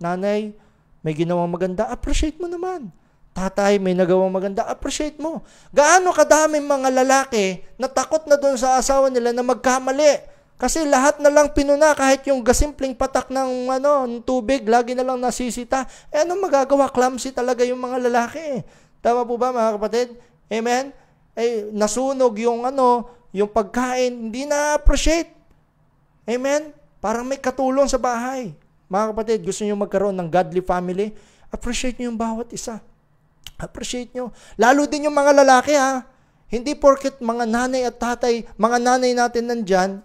nanay, may ginawang maganda, appreciate mo naman. Tatay, may nagawang maganda, appreciate mo. Gaano kadaming mga lalaki na takot na doon sa asawa nila na magkamali. Kasi lahat na lang pinuna, kahit yung gasimpleng patak ng tubig, lagi na lang nasisita. Anong magagawa? Clumsy talaga yung mga lalaki. Tama po ba, mga kapatid? Amen? Nasunog yung yung pagkain, hindi na-appreciate. Amen? Parang may katulong sa bahay. Mga kapatid, gusto nyo magkaroon ng godly family? Appreciate nyo yung bawat isa. Appreciate nyo. Lalo din yung mga lalaki, ha? Hindi porket mga nanay at tatay, mga nanay natin nandyan,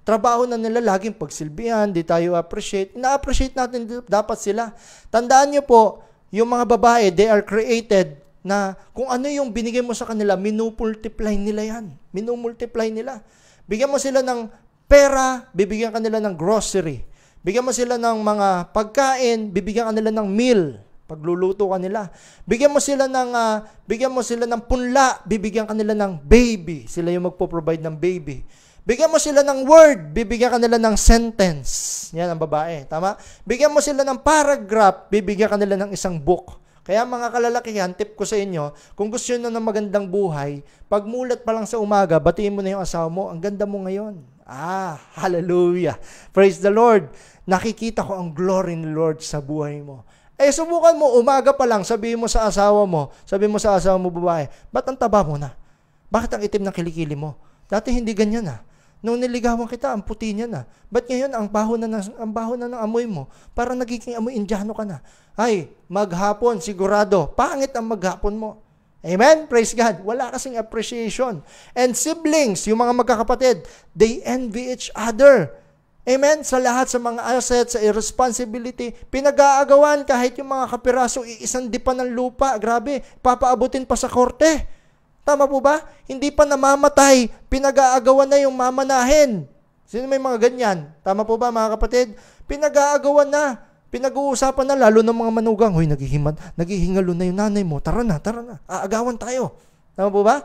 trabaho na nila laging pagsilbihan, di tayo appreciate. Na-appreciate natin dapat sila. Tandaan nyo po, yung mga babae, they are created na kung ano yung binigay mo sa kanila, minumultiply nila yan. Minumultiply nila. Bigyan mo sila ng pera, bibigyan ka nila ng grocery. Bigyan mo sila ng mga pagkain, bibigyan ka nila ng meal, pagluluto ka nila. Bigyan mo sila ng punla, bibigyan ka nila ng baby. Sila yung magpo-provide ng baby. Bigyan mo sila ng word, bibigyan ka nila ng sentence. Yan ang babae, tama? Bigyan mo sila ng paragraph, bibigyan ka nila ng isang book. Kaya mga kalalakihan, tip ko sa inyo, kung gusto nyo ng magandang buhay, pagmulat pa lang sa umaga, batiin mo na yung asawa mo, ang ganda mo ngayon. Hallelujah. Praise the Lord. Nakikita ko ang glory ni Lord sa buhay mo. Subukan mo, umaga pa lang, sabihin mo sa asawa mo, babae, ba't ang taba mo na? Bakit ang itim ng kilikili mo? Dati hindi ganyan na. Nung niligawan kita, ang puti niya na. Ba't ngayon, ang baho na ng amoy mo? Parang nagiging amoy Indiano ka na. Ay, maghapon, sigurado, pangit ang maghapon mo. Amen? Praise God. Wala kasing appreciation. And siblings, yung mga magkakapatid, they envy each other. Amen? Sa lahat, sa mga assets, sa irresponsibility, pinag-aagawan kahit yung mga kapiraso, iisang dipa ng lupa. Grabe, papaabutin pa sa korte. Tama po ba? Hindi pa namamatay, pinag-aagawan na yung mamanahin. Sino may mga ganyan? Tama po ba, mga kapatid? Pinag-aagawan na. Pinag-uusapan na, lalo ng mga manugang. Hoy, naghihingalo na yung nanay mo. Tara na. Aagawan tayo. Tama po ba?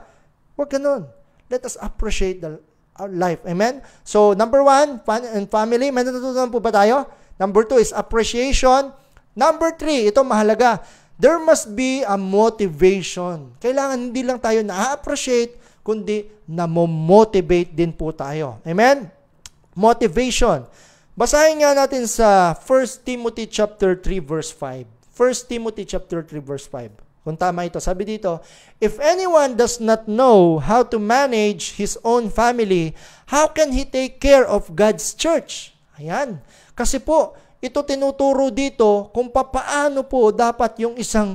Huwag ganun. Let us appreciate our life. Amen? So, number 1, family. May natutunan po ba tayo? Number 2 is appreciation. Number 3, ito mahalaga. There must be a motivation. Kailangan hindi lang tayo na-appreciate, kundi na-motivate din po tayo. Amen? Motivation. Basahin nga natin sa 1 Timothy chapter 3 verse 5. 1 Timothy chapter 3 verse 5. Kung tama ito, sabi dito, if anyone does not know how to manage his own family, how can he take care of God's church? Ayan. Kasi po, ito tinuturo dito kung papaano po dapat yung isang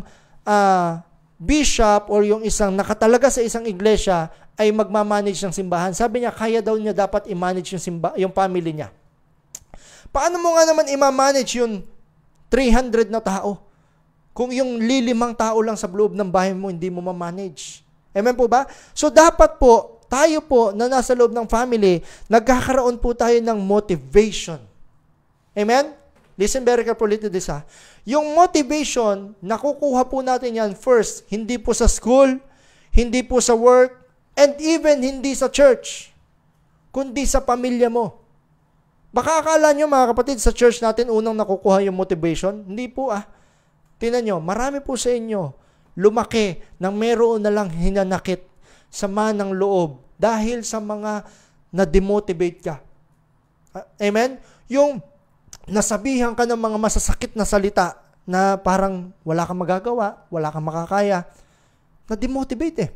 bishop or yung isang nakatalaga sa isang iglesia ay magmamanage ng simbahan. Sabi niya, kaya daw niya dapat i-manage yung family niya. Paano mo nga naman i-manage yung 300 na tao? Kung yung 5 tao lang sa loob ng bahay mo, hindi mo ma-manage. Amen po ba? So dapat po, tayo po na nasa loob ng family, nagkakaroon po tayo ng motivation. Amen? Listen very carefully to this ha. Yung motivation, nakukuha po natin yan first, hindi po sa school, hindi po sa work, and even hindi sa church, kundi sa pamilya mo. Baka akala nyo mga kapatid, sa church natin unang nakukuha yung motivation. Hindi po Tingnan nyo, marami po sa inyo lumaki nang meron na lang hinanakit sama ng loob dahil sa mga na-demotivate ka. Amen? Yung nasabihan ka ng mga masasakit na salita na parang wala kang magagawa, wala kang makakaya, na-demotivate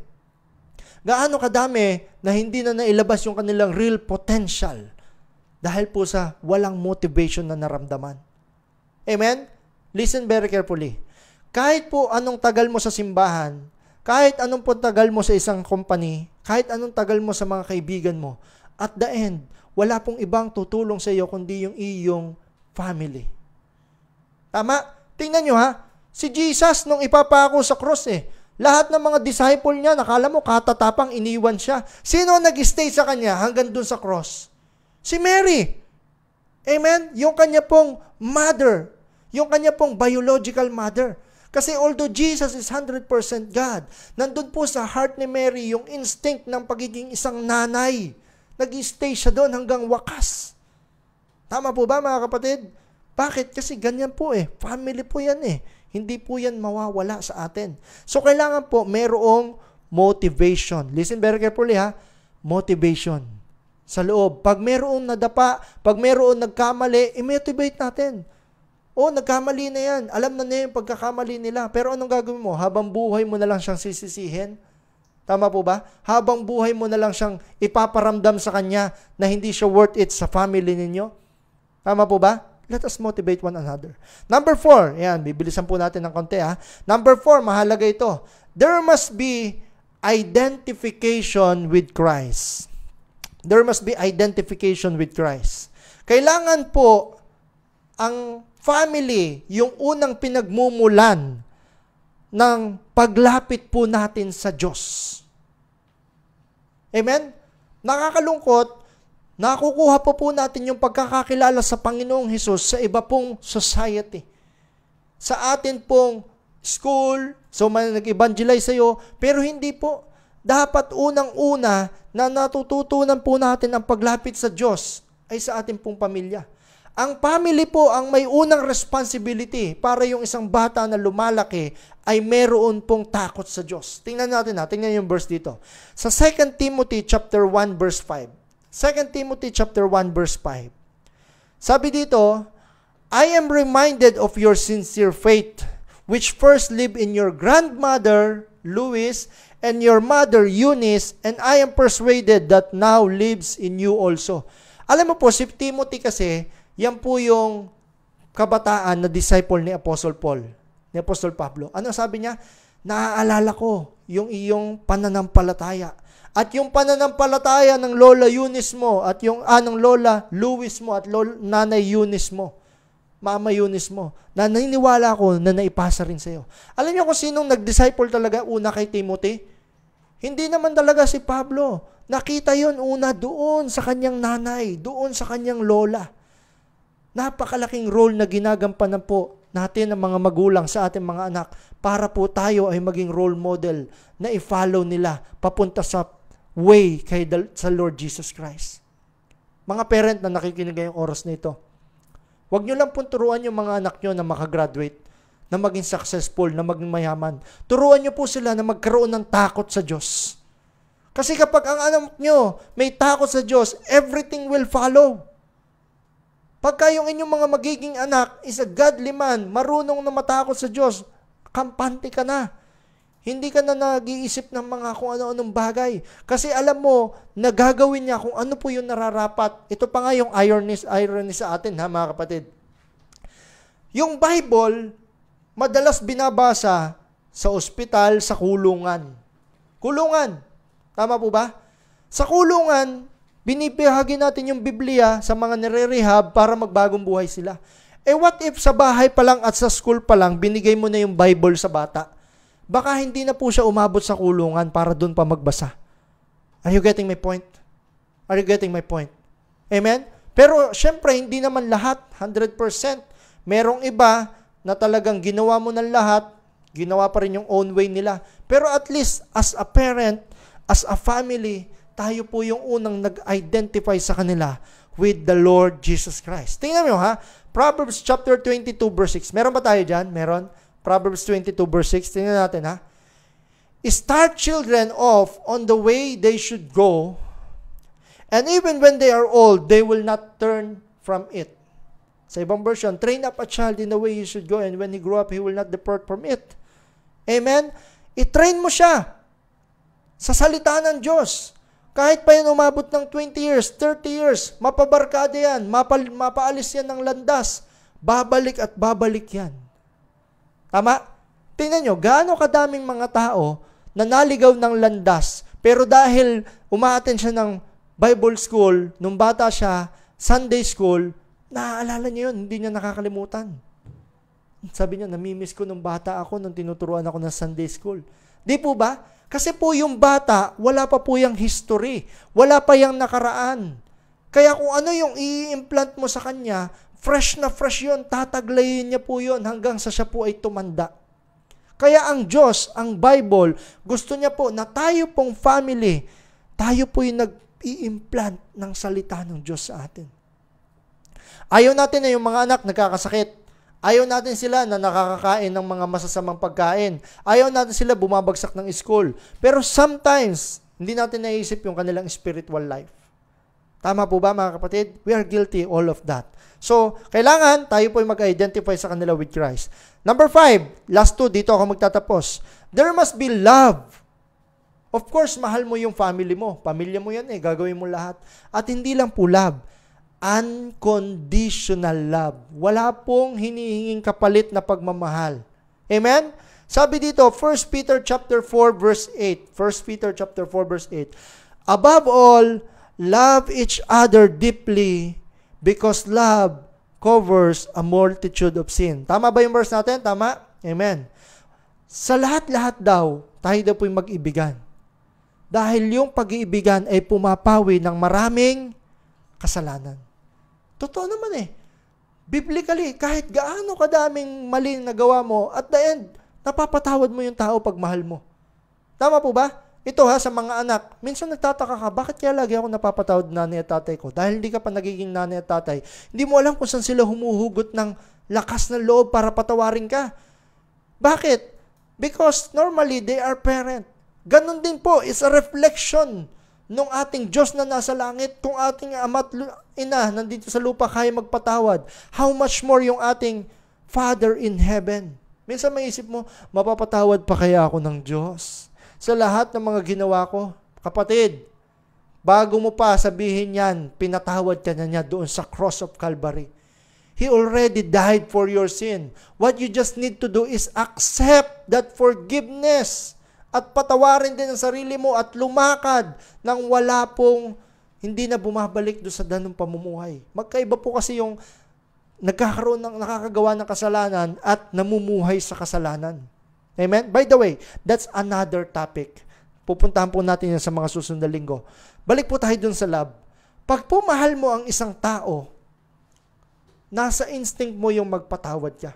Gaano kadami na hindi na nailabas yung kanilang real potential dahil po sa walang motivation na naramdaman. Amen? Listen very carefully. Kahit po anong tagal mo sa simbahan, kahit anong po tagal mo sa isang company, kahit anong tagal mo sa mga kaibigan mo, at the end, wala pong ibang tutulong sa iyo kundi yung iyong family. Tama? Tingnan nyo si Jesus nung ipapako sa cross lahat ng mga disciple niya, nakala mo katatapang iniwan siya. Sino nag-stay sa kanya hanggang dun sa cross? Si Mary. Amen? Yung kanya pong mother, yung kanya pong biological mother. Kasi although Jesus is 100% God, nandun po sa heart ni Mary yung instinct ng pagiging isang nanay. Nag-stay siya doon hanggang wakas. Tama po ba mga kapatid? Bakit? Kasi ganyan po Family po yan Hindi po yan mawawala sa atin. So kailangan po mayroong motivation. Listen very carefully Motivation. Sa loob. Pag mayroong nadapa, pag mayroong nagkamali, i-motivate natin. Nagkamali na yan. Alam na yung pagkakamali nila. Pero anong gagawin mo? Habang buhay mo na lang siyang sisisihin? Tama po ba? Habang buhay mo na lang siyang ipaparamdam sa kanya na hindi siya worth it sa family ninyo? Tama po ba? Let us motivate one another. Number 4, yan, bibilisan po natin ng konti Number 4, mahalaga ito. There must be identification with Christ. There must be identification with Christ. Kailangan po ang family, yung unang pinagmumulan ng paglapit po natin sa Diyos. Amen? Nakakalungkot, nakukuha po natin yung pagkakakilala sa Panginoong Hesus sa iba pong society. Sa atin pong school, so may nag-evangelize sa'yo, pero hindi po. Dapat unang-una na natututunan po natin ang paglapit sa Diyos ay sa ating pong pamilya. Ang family po ang may unang responsibility para yung isang bata na lumalaki ay meron pong takot sa Diyos. Tingnan natin tingnan yung verse dito. Sa 2 Timothy chapter 1 verse 5. 2 Timothy chapter 1 verse 5. Sabi dito, I am reminded of your sincere faith, which first lived in your grandmother, Lois, and your mother, Eunice, and I am persuaded that now lives in you also. Alam mo po, si Timothy kasi, yan po yung kabataan na disciple ni Apostle Paul, ni Apostle Pablo. Ano sabi niya? Naaalala ko yung iyong pananampalataya. At yung pananampalataya ng Lola Eunice mo, at yung ng Lola Louis mo, at Nanay Eunice mo, Mama Eunice mo, na naniniwala ko na naipasa rin sa iyo. Alam niyo kung sinong nag-disciple talaga una kay Timothy? Hindi naman talaga si Pablo. Nakita yon una doon sa kanyang nanay, doon sa kanyang lola. Napakalaking role na ginagampanan po natin ng mga magulang sa ating mga anak para po tayo ay maging role model na i-follow nila papunta sa way sa Lord Jesus Christ. Mga parent na nakikinig ngayong oras na ito, huwag nyo lang pong turuan yung mga anak nyo na makagraduate, na maging successful, na maging mayaman. Turuan nyo po sila na magkaroon ng takot sa Diyos. Kasi kapag ang anak nyo may takot sa Diyos, everything will follow. Pagka yung inyong mga magiging anak is a godly man, marunong na matakot sa Diyos, kampante ka na. Hindi ka na nag-iisip ng mga kung ano-anong bagay. Kasi alam mo, nagagawin niya kung ano po yung nararapat. Ito pa nga yung irony sa atin, mga kapatid. Yung Bible, madalas binabasa sa ospital, sa kulungan. Kulungan. Tama po ba? Sa kulungan, Binibahagi natin yung Biblia sa mga nire-rehab para magbagong buhay sila. What if sa bahay pa lang at sa school pa lang, binigay mo na yung Bible sa bata? Baka hindi na po siya umabot sa kulungan para doon pa magbasa. Are you getting my point? Are you getting my point? Amen? Pero syempre, hindi naman lahat, 100%. Merong iba na talagang ginawa mo ng lahat, ginawa pa rin yung own way nila. Pero at least, as a parent, as a family, tayo po yung unang nag-identify sa kanila with the Lord Jesus Christ. Tingnan mo ha, Proverbs chapter 22 verse 6. Meron ba tayo dyan? Meron? Proverbs 22 verse 6. Tingnan natin ha. Start children off on the way they should go, and even when they are old, they will not turn from it. Sa ibang version, train up a child in the way he should go, and when he grow up, he will not depart from it. Amen? I-train mo siya sa salita ng Diyos. Kahit pa yan umabot ng 20 years, 30 years, mapabarkada yan, mapaalis yan ng landas, babalik at babalik yan. Tama? Tingnan nyo, gaano kadaming mga tao na naligaw ng landas, pero dahil umaattend siya ng Bible school, nung bata siya, Sunday school, naaalala niya yun, hindi niya nakakalimutan. Sabi niya, namimiss ko nung bata ako, nung tinuturuan ako ng Sunday school. Di po ba? Kasi po yung bata, wala pa po yung history, wala pa yung nakaraan. Kaya kung ano yung i-implant mo sa kanya, fresh na fresh yun, tataglayin niya po yun hanggang sa siya po ay tumanda. Kaya ang Diyos, ang Bible, gusto niya po na tayo pong family, tayo po yung nag-i-implant ng salita ng Diyos sa atin. Ayaw natin na yung mga anak nagkakasakit. Ayaw natin sila na nakakakain ng mga masasamang pagkain. Ayaw natin sila bumabagsak ng school. Pero sometimes, hindi natin naisip yung kanilang spiritual life. Tama po ba mga kapatid? We are guilty all of that. So, kailangan tayo po mag-identify sa kanila with Christ. Number 5, last 2, dito ako magtatapos. There must be love. Of course, mahal mo yung family mo. Pamilya mo yan gagawin mo lahat. At hindi lang po love. Unconditional love. Wala pong hinihinging kapalit na pagmamahal. Amen? Sabi dito, 1 Peter chapter 4 verse 8. 1 Peter chapter 4 verse 8. Above all, love each other deeply because love covers a multitude of sin. Tama ba yung verse natin? Tama? Amen. Sa lahat-lahat daw, tayo daw po'y mag-ibigan. Dahil yung pag-iibigan ay pumapawi ng maraming kasalanan. Totoo naman Biblically, kahit gaano kadaming mali na gawa mo, at the end, napapatawad mo yung tao pag mahal mo. Tama po ba? Ito sa mga anak, minsan nagtataka ka, bakit kaya lagi ako napapatawad nanay at tatay ko? Dahil hindi ka pa nagiging nanay at tatay. Hindi mo alam kung saan sila humuhugot ng lakas ng loob para patawarin ka. Bakit? Because normally, they are parent. Ganon din po, it's a reflection nung ating Diyos na nasa langit. Kung ating ama at ina nandito sa lupa kaya magpatawad, how much more yung ating Father in heaven? Minsan may isip mo, mapapatawad pa kaya ako ng Diyos? Sa lahat ng mga ginawa ko, kapatid, bago mo pa sabihin yan, pinatawad ka na niya doon sa cross of Calvary. He already died for your sin. What you just need to do is accept that forgiveness at patawarin din ang sarili mo at lumakad nang wala pong hindi na bumabalik doon sa danong pamumuhay. Magkaiba po kasi yung nakakagawa ng kasalanan at namumuhay sa kasalanan. Amen? By the way, that's another topic. Pupuntahan po natin yan sa mga susunod na linggo. Balik po tayo dun sa love. Pag pumahal mo ang isang tao, nasa instinct mo yung magpatawad ka.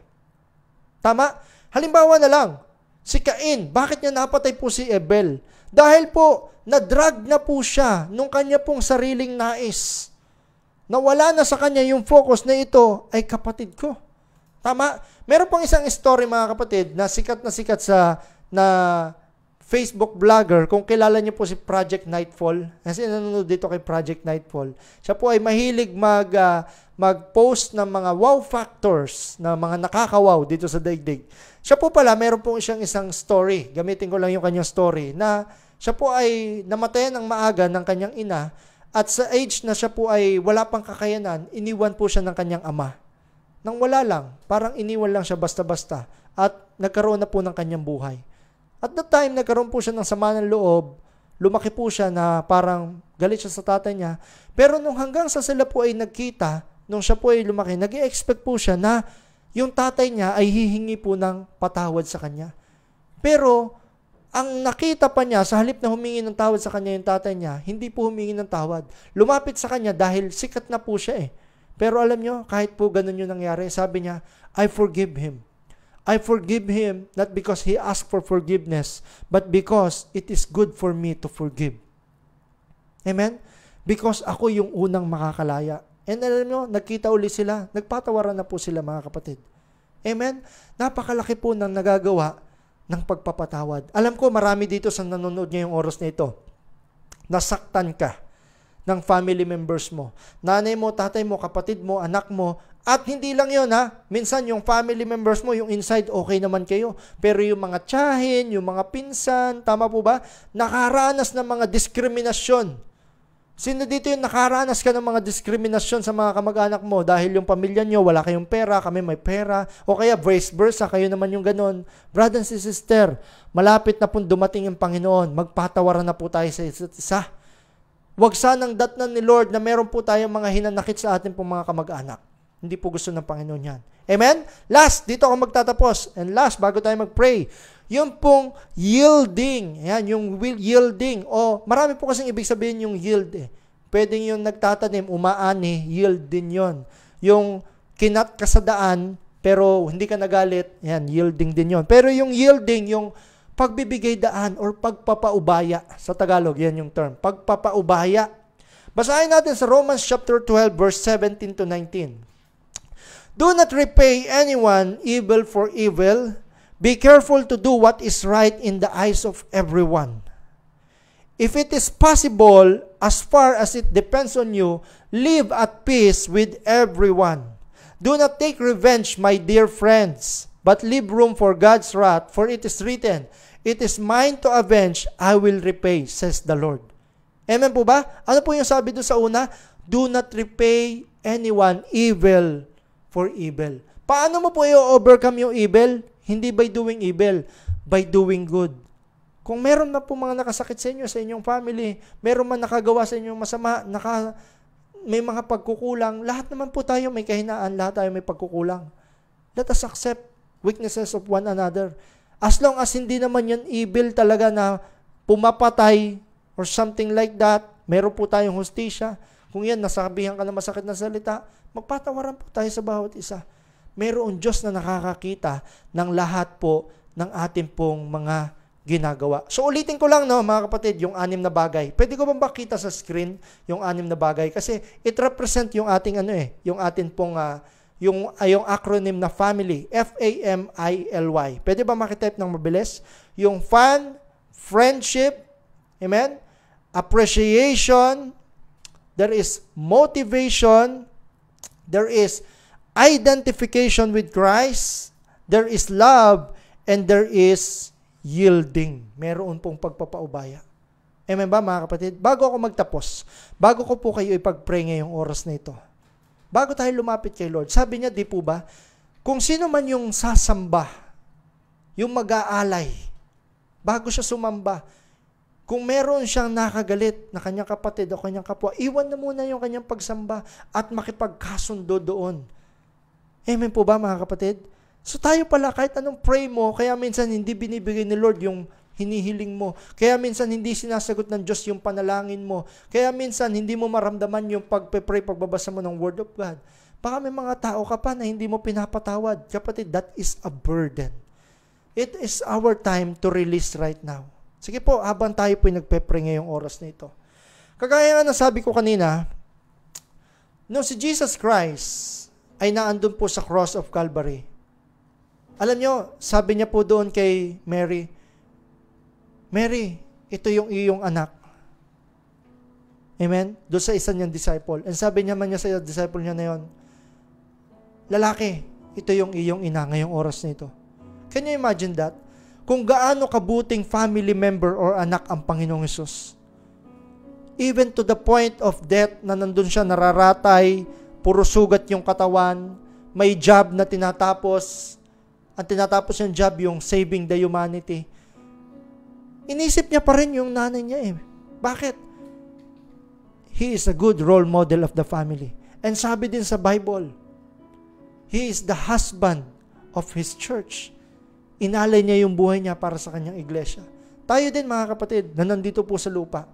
Tama? Halimbawa na lang, si Cain, bakit niya napatay po si Abel? Dahil po, na-drug na po siya nung kanya pong sariling nais. Nawala na sa kanya yung focus na ito ay kapatid ko. Tama? Meron pang isang story mga kapatid na sikat na Facebook vlogger. Kung kilala niyo po si Project Nightfall, kasi nanonood dito kay Project Nightfall. Siya po ay mahilig mag-post ng mga wow factors, na mga nakakawaw dito sa daigdig. Siya po pala, meron po siyang isang story. Gamitin ko lang yung kanyang story na siya po ay namatay ng maaga ng kanyang ina at sa age na siya po ay wala pang kakayanan, iniwan po siya ng kanyang ama. Nang wala lang, parang iniwan lang siya basta-basta at nagkaroon na po ng kanyang buhay. At that time, nagkaroon po siya ng sama ng loob lumaki po siya na parang galit siya sa tatay niya. Pero nung hanggang sa sila po ay nagkita, nung siya po ay lumaki, nag-i-expect po siya na yung tatay niya ay hihingi po ng patawad sa kanya. Pero, ang nakita pa niya, sa halip na humingi ng tawad sa kanya yung tatay niya, hindi po humingi ng tawad. Lumapit sa kanya dahil sikat na po siya eh. Pero alam nyo, kahit po ganun yung nangyari, sabi niya, I forgive him. I forgive him not because he asked for forgiveness, but because it is good for me to forgive. Amen? Because ako yung unang makakalaya. And alam nyo, nagkita uli sila, nagpatawaran na po sila mga kapatid. Amen? Napakalaki po ng nagagawa ng pagpapatawad. Alam ko, marami dito sa nanonood ngayong oras na ito, nasaktan ka ng family members mo. Nanay mo, tatay mo, kapatid mo, anak mo, at hindi lang yun ha, minsan yung family members mo, yung inside, okay naman kayo. Pero yung mga tiyahin, yung mga pinsan, tama po ba? Nakaranas ng mga diskriminasyon. Sino dito yung nakaranas ka ng mga diskriminasyon sa mga kamag-anak mo dahil yung pamilya nyo, wala kayong pera, kami may pera, o kaya vice versa, kayo naman yung ganon. Brothers and sister, malapit na pong dumating yung Panginoon, magpatawaran na po tayo sa isa't isa. Huwag sanang datnan ni Lord na meron po tayong mga hinanakit sa atin pong mga kamag-anak. Hindi po gusto ng Panginoon yan. Amen? Last, dito ako magtatapos. And last, bago tayo mag-pray, yung pong yielding. Yan, yung yielding. O, marami po kasing ibig sabihin yung yield eh. Pwedeng yung nagtatanim, umaani, yield din yon. Yung kinat ka sa daan, pero hindi ka nagalit, yan, yielding din yon. Pero yung yielding, yung pagbibigay daan or pagpapaubaya. Sa Tagalog, yan yung term. Pagpapaubaya. Basahin natin sa Romans chapter 12, verse 17 to 19. Do not repay anyone evil for evil. Be careful to do what is right in the eyes of everyone. If it is possible, as far as it depends on you, live at peace with everyone. Do not take revenge, my dear friends, but leave room for God's wrath, for it is written, it is mine to avenge, I will repay, says the Lord. Amen po ba? Ano po yung sabi doon sa una? Do not repay anyone evil for evil. Paano mo po i-overcome yung evil? Hindi by doing evil, by doing good. Kung meron na po mga nakasakit sa inyo, sa inyong family, meron man nakagawa sa inyong masama, may mga pagkukulang, lahat naman po tayo may kahinaan, lahat tayo may pagkukulang. Let us accept weaknesses of one another. As long as hindi naman yan evil talaga na pumapatay or something like that, meron po tayong hustisya. Kung yan, nasabihan ka na masakit na salita, magpatawaran po tayo sa bawat isa. Mayroon Diyos na nakakakita ng lahat po ng ating pong mga ginagawa. So ulitin ko lang no mga kapatid, yung 6 na bagay. Pwede ko bang makita sa screen yung 6 na bagay? Kasi it represent yung ating yung ating pong yung acronym na family, FAMILY. Pwede ba makitype ng mabilis? Yung fun, friendship, amen? Appreciation, there is motivation, there is identification with Christ, there is love, and there is yielding. Meron pong pagpapaubaya. Amen ba mga kapatid? Bago ako magtapos, bago ko po kayo ipag-pray ngayong oras na ito, bago tayo lumapit kay Lord, sabi niya, di po ba, kung sino man yung sasamba, yung mag-aalay, bago siya sumamba, kung meron siyang nakagalit na kanyang kapatid o kanyang kapwa, iwan na muna yung kanyang pagsamba at makipagkasundo doon. Amen po ba mga kapatid? So tayo pala, kahit anong pray mo, kaya minsan hindi binibigay ni Lord yung hinihiling mo. Kaya minsan hindi sinasagot ng Diyos yung panalangin mo. Kaya minsan hindi mo maramdaman yung pagpe-pray, pagbabasa mo ng Word of God. Baka may mga tao ka pa na hindi mo pinapatawad. Kapatid, that is a burden. It is our time to release right now. Sige po, habang tayo po nagpe-pray ngayong oras na ito. Kagaya nga nasabi ko kanina, no, si Jesus Christ ay naandun po sa cross of Calvary. Alam nyo, sabi niya po doon kay Mary, Mary, ito yung iyong anak. Amen? Doon sa isa niyang disciple. And sabi niya man niya sa disciple niya na yun, lalaki, ito yung iyong ina ngayong oras na ito. Can you imagine that? Kung gaano kabuting family member or anak ang Panginoong Hesus. Even to the point of death na nandun siya nararatay, puro sugat yung katawan, may job na tinatapos, ang tinatapos yung job, yung saving the humanity. Inisip niya pa rin yung nanay niya Bakit? He is a good role model of the family. And sabi din sa Bible, He is the husband of His church. Inalay niya yung buhay niya para sa kanyang iglesia. Tayo din mga kapatid na nandito po sa lupa.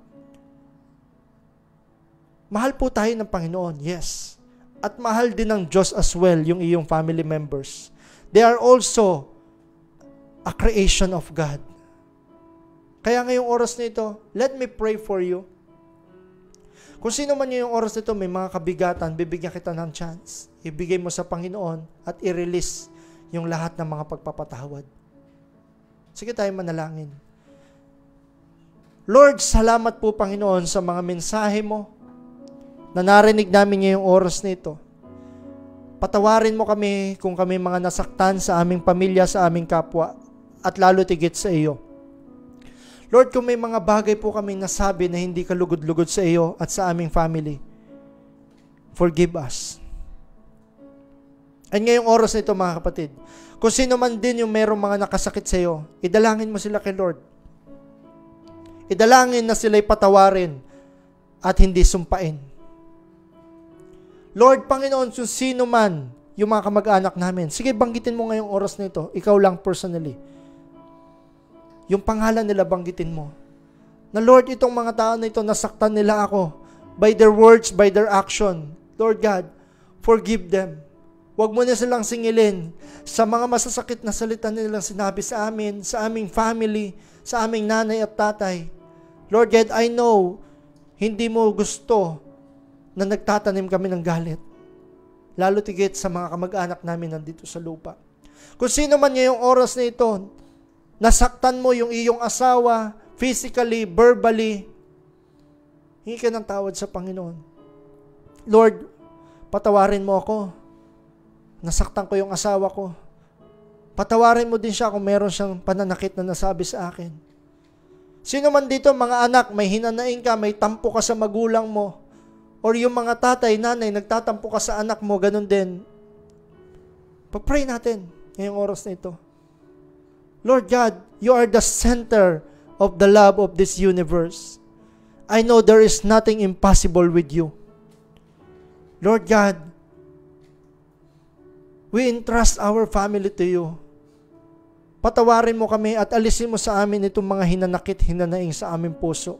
Mahal po tayo ng Panginoon, yes. At mahal din ng Diyos as well yung iyong family members. They are also a creation of God. Kaya ngayong oras nito, let me pray for you. Kung sino man yung oras nito, may mga kabigatan, bibigyan kita ng chance. Ibigay mo sa Panginoon at i-release yung lahat ng mga pagpapatawad. Sige tayo manalangin. Lord, salamat po Panginoon sa mga mensahe mo na narinig namin ngayong oras nito. Patawarin mo kami kung kami mga nasaktan sa aming pamilya, sa aming kapwa, at lalo tigit sa iyo. Lord, kung may mga bagay po kami nasabi na hindi kalugod-lugod sa iyo at sa aming family, forgive us. At ngayong oras na ito mga kapatid, kung sino man din yung mayroong mga nakasakit sa iyo, idalangin mo sila kay Lord. Idalangin na sila'y patawarin at hindi sumpain. Lord, Panginoon, kung sino man yung mga kamag-anak namin, sige, banggitin mo ngayong oras na ito, ikaw lang personally. Yung pangalan nila banggitin mo. Na Lord, itong mga tao na ito, nasaktan nila ako by their words, by their action. Lord God, forgive them. Huwag mo na silang singilin sa mga masasakit na salita nilang sinabi sa amin, sa aming family, sa aming nanay at tatay. Lord God, I know, hindi mo gusto na nagtatanim kami ng galit. Lalo tigit sa mga kamag-anak namin nandito sa lupa. Kung sino man ngayong oras na ito, nasaktan mo yung iyong asawa, physically, verbally, hingi ka ng tawad sa Panginoon. Lord, patawarin mo ako. Nasaktan ko yung asawa ko. Patawarin mo din siya kung meron siyang pananakit na nasabi sa akin. Sino man dito, mga anak, may hinanaing ka, may tampo ka sa magulang mo, or yung mga tatay, nanay, nagtatampo ka sa anak mo, ganun din. Pag-pray natin ngayong oras na ito. Lord God, you are the center of the love of this universe. I know there is nothing impossible with you. Lord God, we entrust our family to you. Patawarin mo kami at alisin mo sa amin itong mga hinanakit, hinanaing sa aming puso.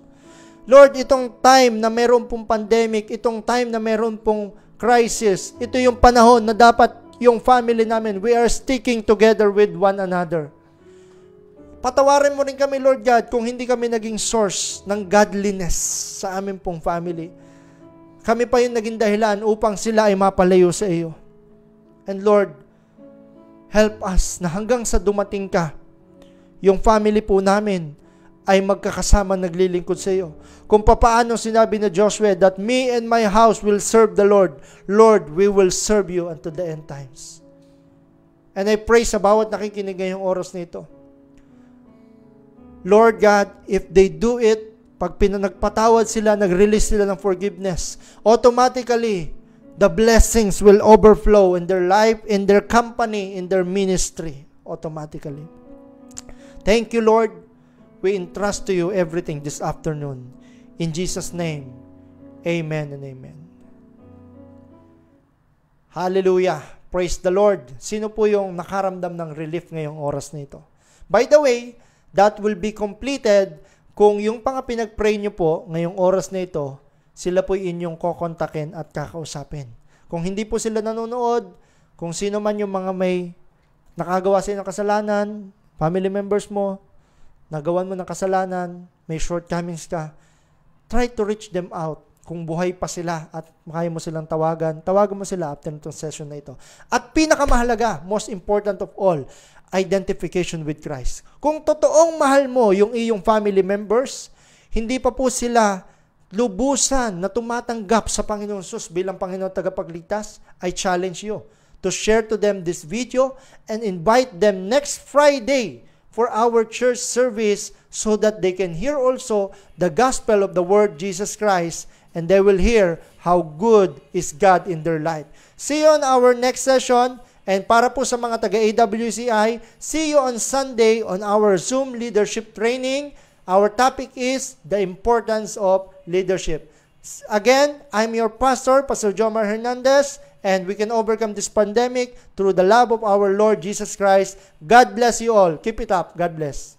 Lord, itong time na meron pong pandemic, itong time na meron pong crisis, ito yung panahon na dapat yung family namin, we are sticking together with one another. Patawarin mo rin kami, Lord God, kung hindi kami naging source ng godliness sa aming pong family. Kami pa yung naging dahilan upang sila ay mapalayo sa iyo. And Lord, help us na hanggang sa dumating ka, yung family po namin ay magkakasama naglilingkod sa iyo. Kung papaano sinabi ni Joshua that me and my house will serve the Lord. Lord, we will serve you unto the end times. And I pray sa bawat nakikinig ngayong oras na ito. Lord God, if they do it, pag nagpatawad sila, nag-release sila ng forgiveness, automatically, the blessings will overflow in their life, in their company, in their ministry, automatically. Thank you, Lord. We entrust to you everything this afternoon. In Jesus' name, amen and amen. Hallelujah. Praise the Lord. Sino po yung nakaramdam ng relief ngayong oras na ito? By the way, that will be completed kung yung pinag-pray nyo po ngayong oras na ito, sila po inyong kokontakin at kakausapin. Kung hindi po sila nanonood, kung sino man yung mga may nakagawa sa ng kasalanan, family members mo, nagawan mo ng kasalanan, may shortcomings ka, try to reach them out. Kung buhay pa sila at kaya mo silang tawagan mo sila after itong session na ito. At pinakamahalaga, most important of all, identification with Christ. Kung totoong mahal mo yung iyong family members, hindi pa po sila lubusan na tumatanggap sa Panginoon Jesus bilang Panginoon tagapagligtas, I challenge you to share to them this video and invite them next Friday for our church service so that they can hear also the gospel of the Word Jesus Christ and they will hear how good is God in their life. See you on our next session. And para po sa mga taga-AWCI, see you on Sunday on our Zoom leadership training Our topic is the importance of leadership. Again, I'm your pastor, Pastor Jomar Hernandez, and we can overcome this pandemic through the love of our Lord Jesus Christ. God bless you all. Keep it up. God bless.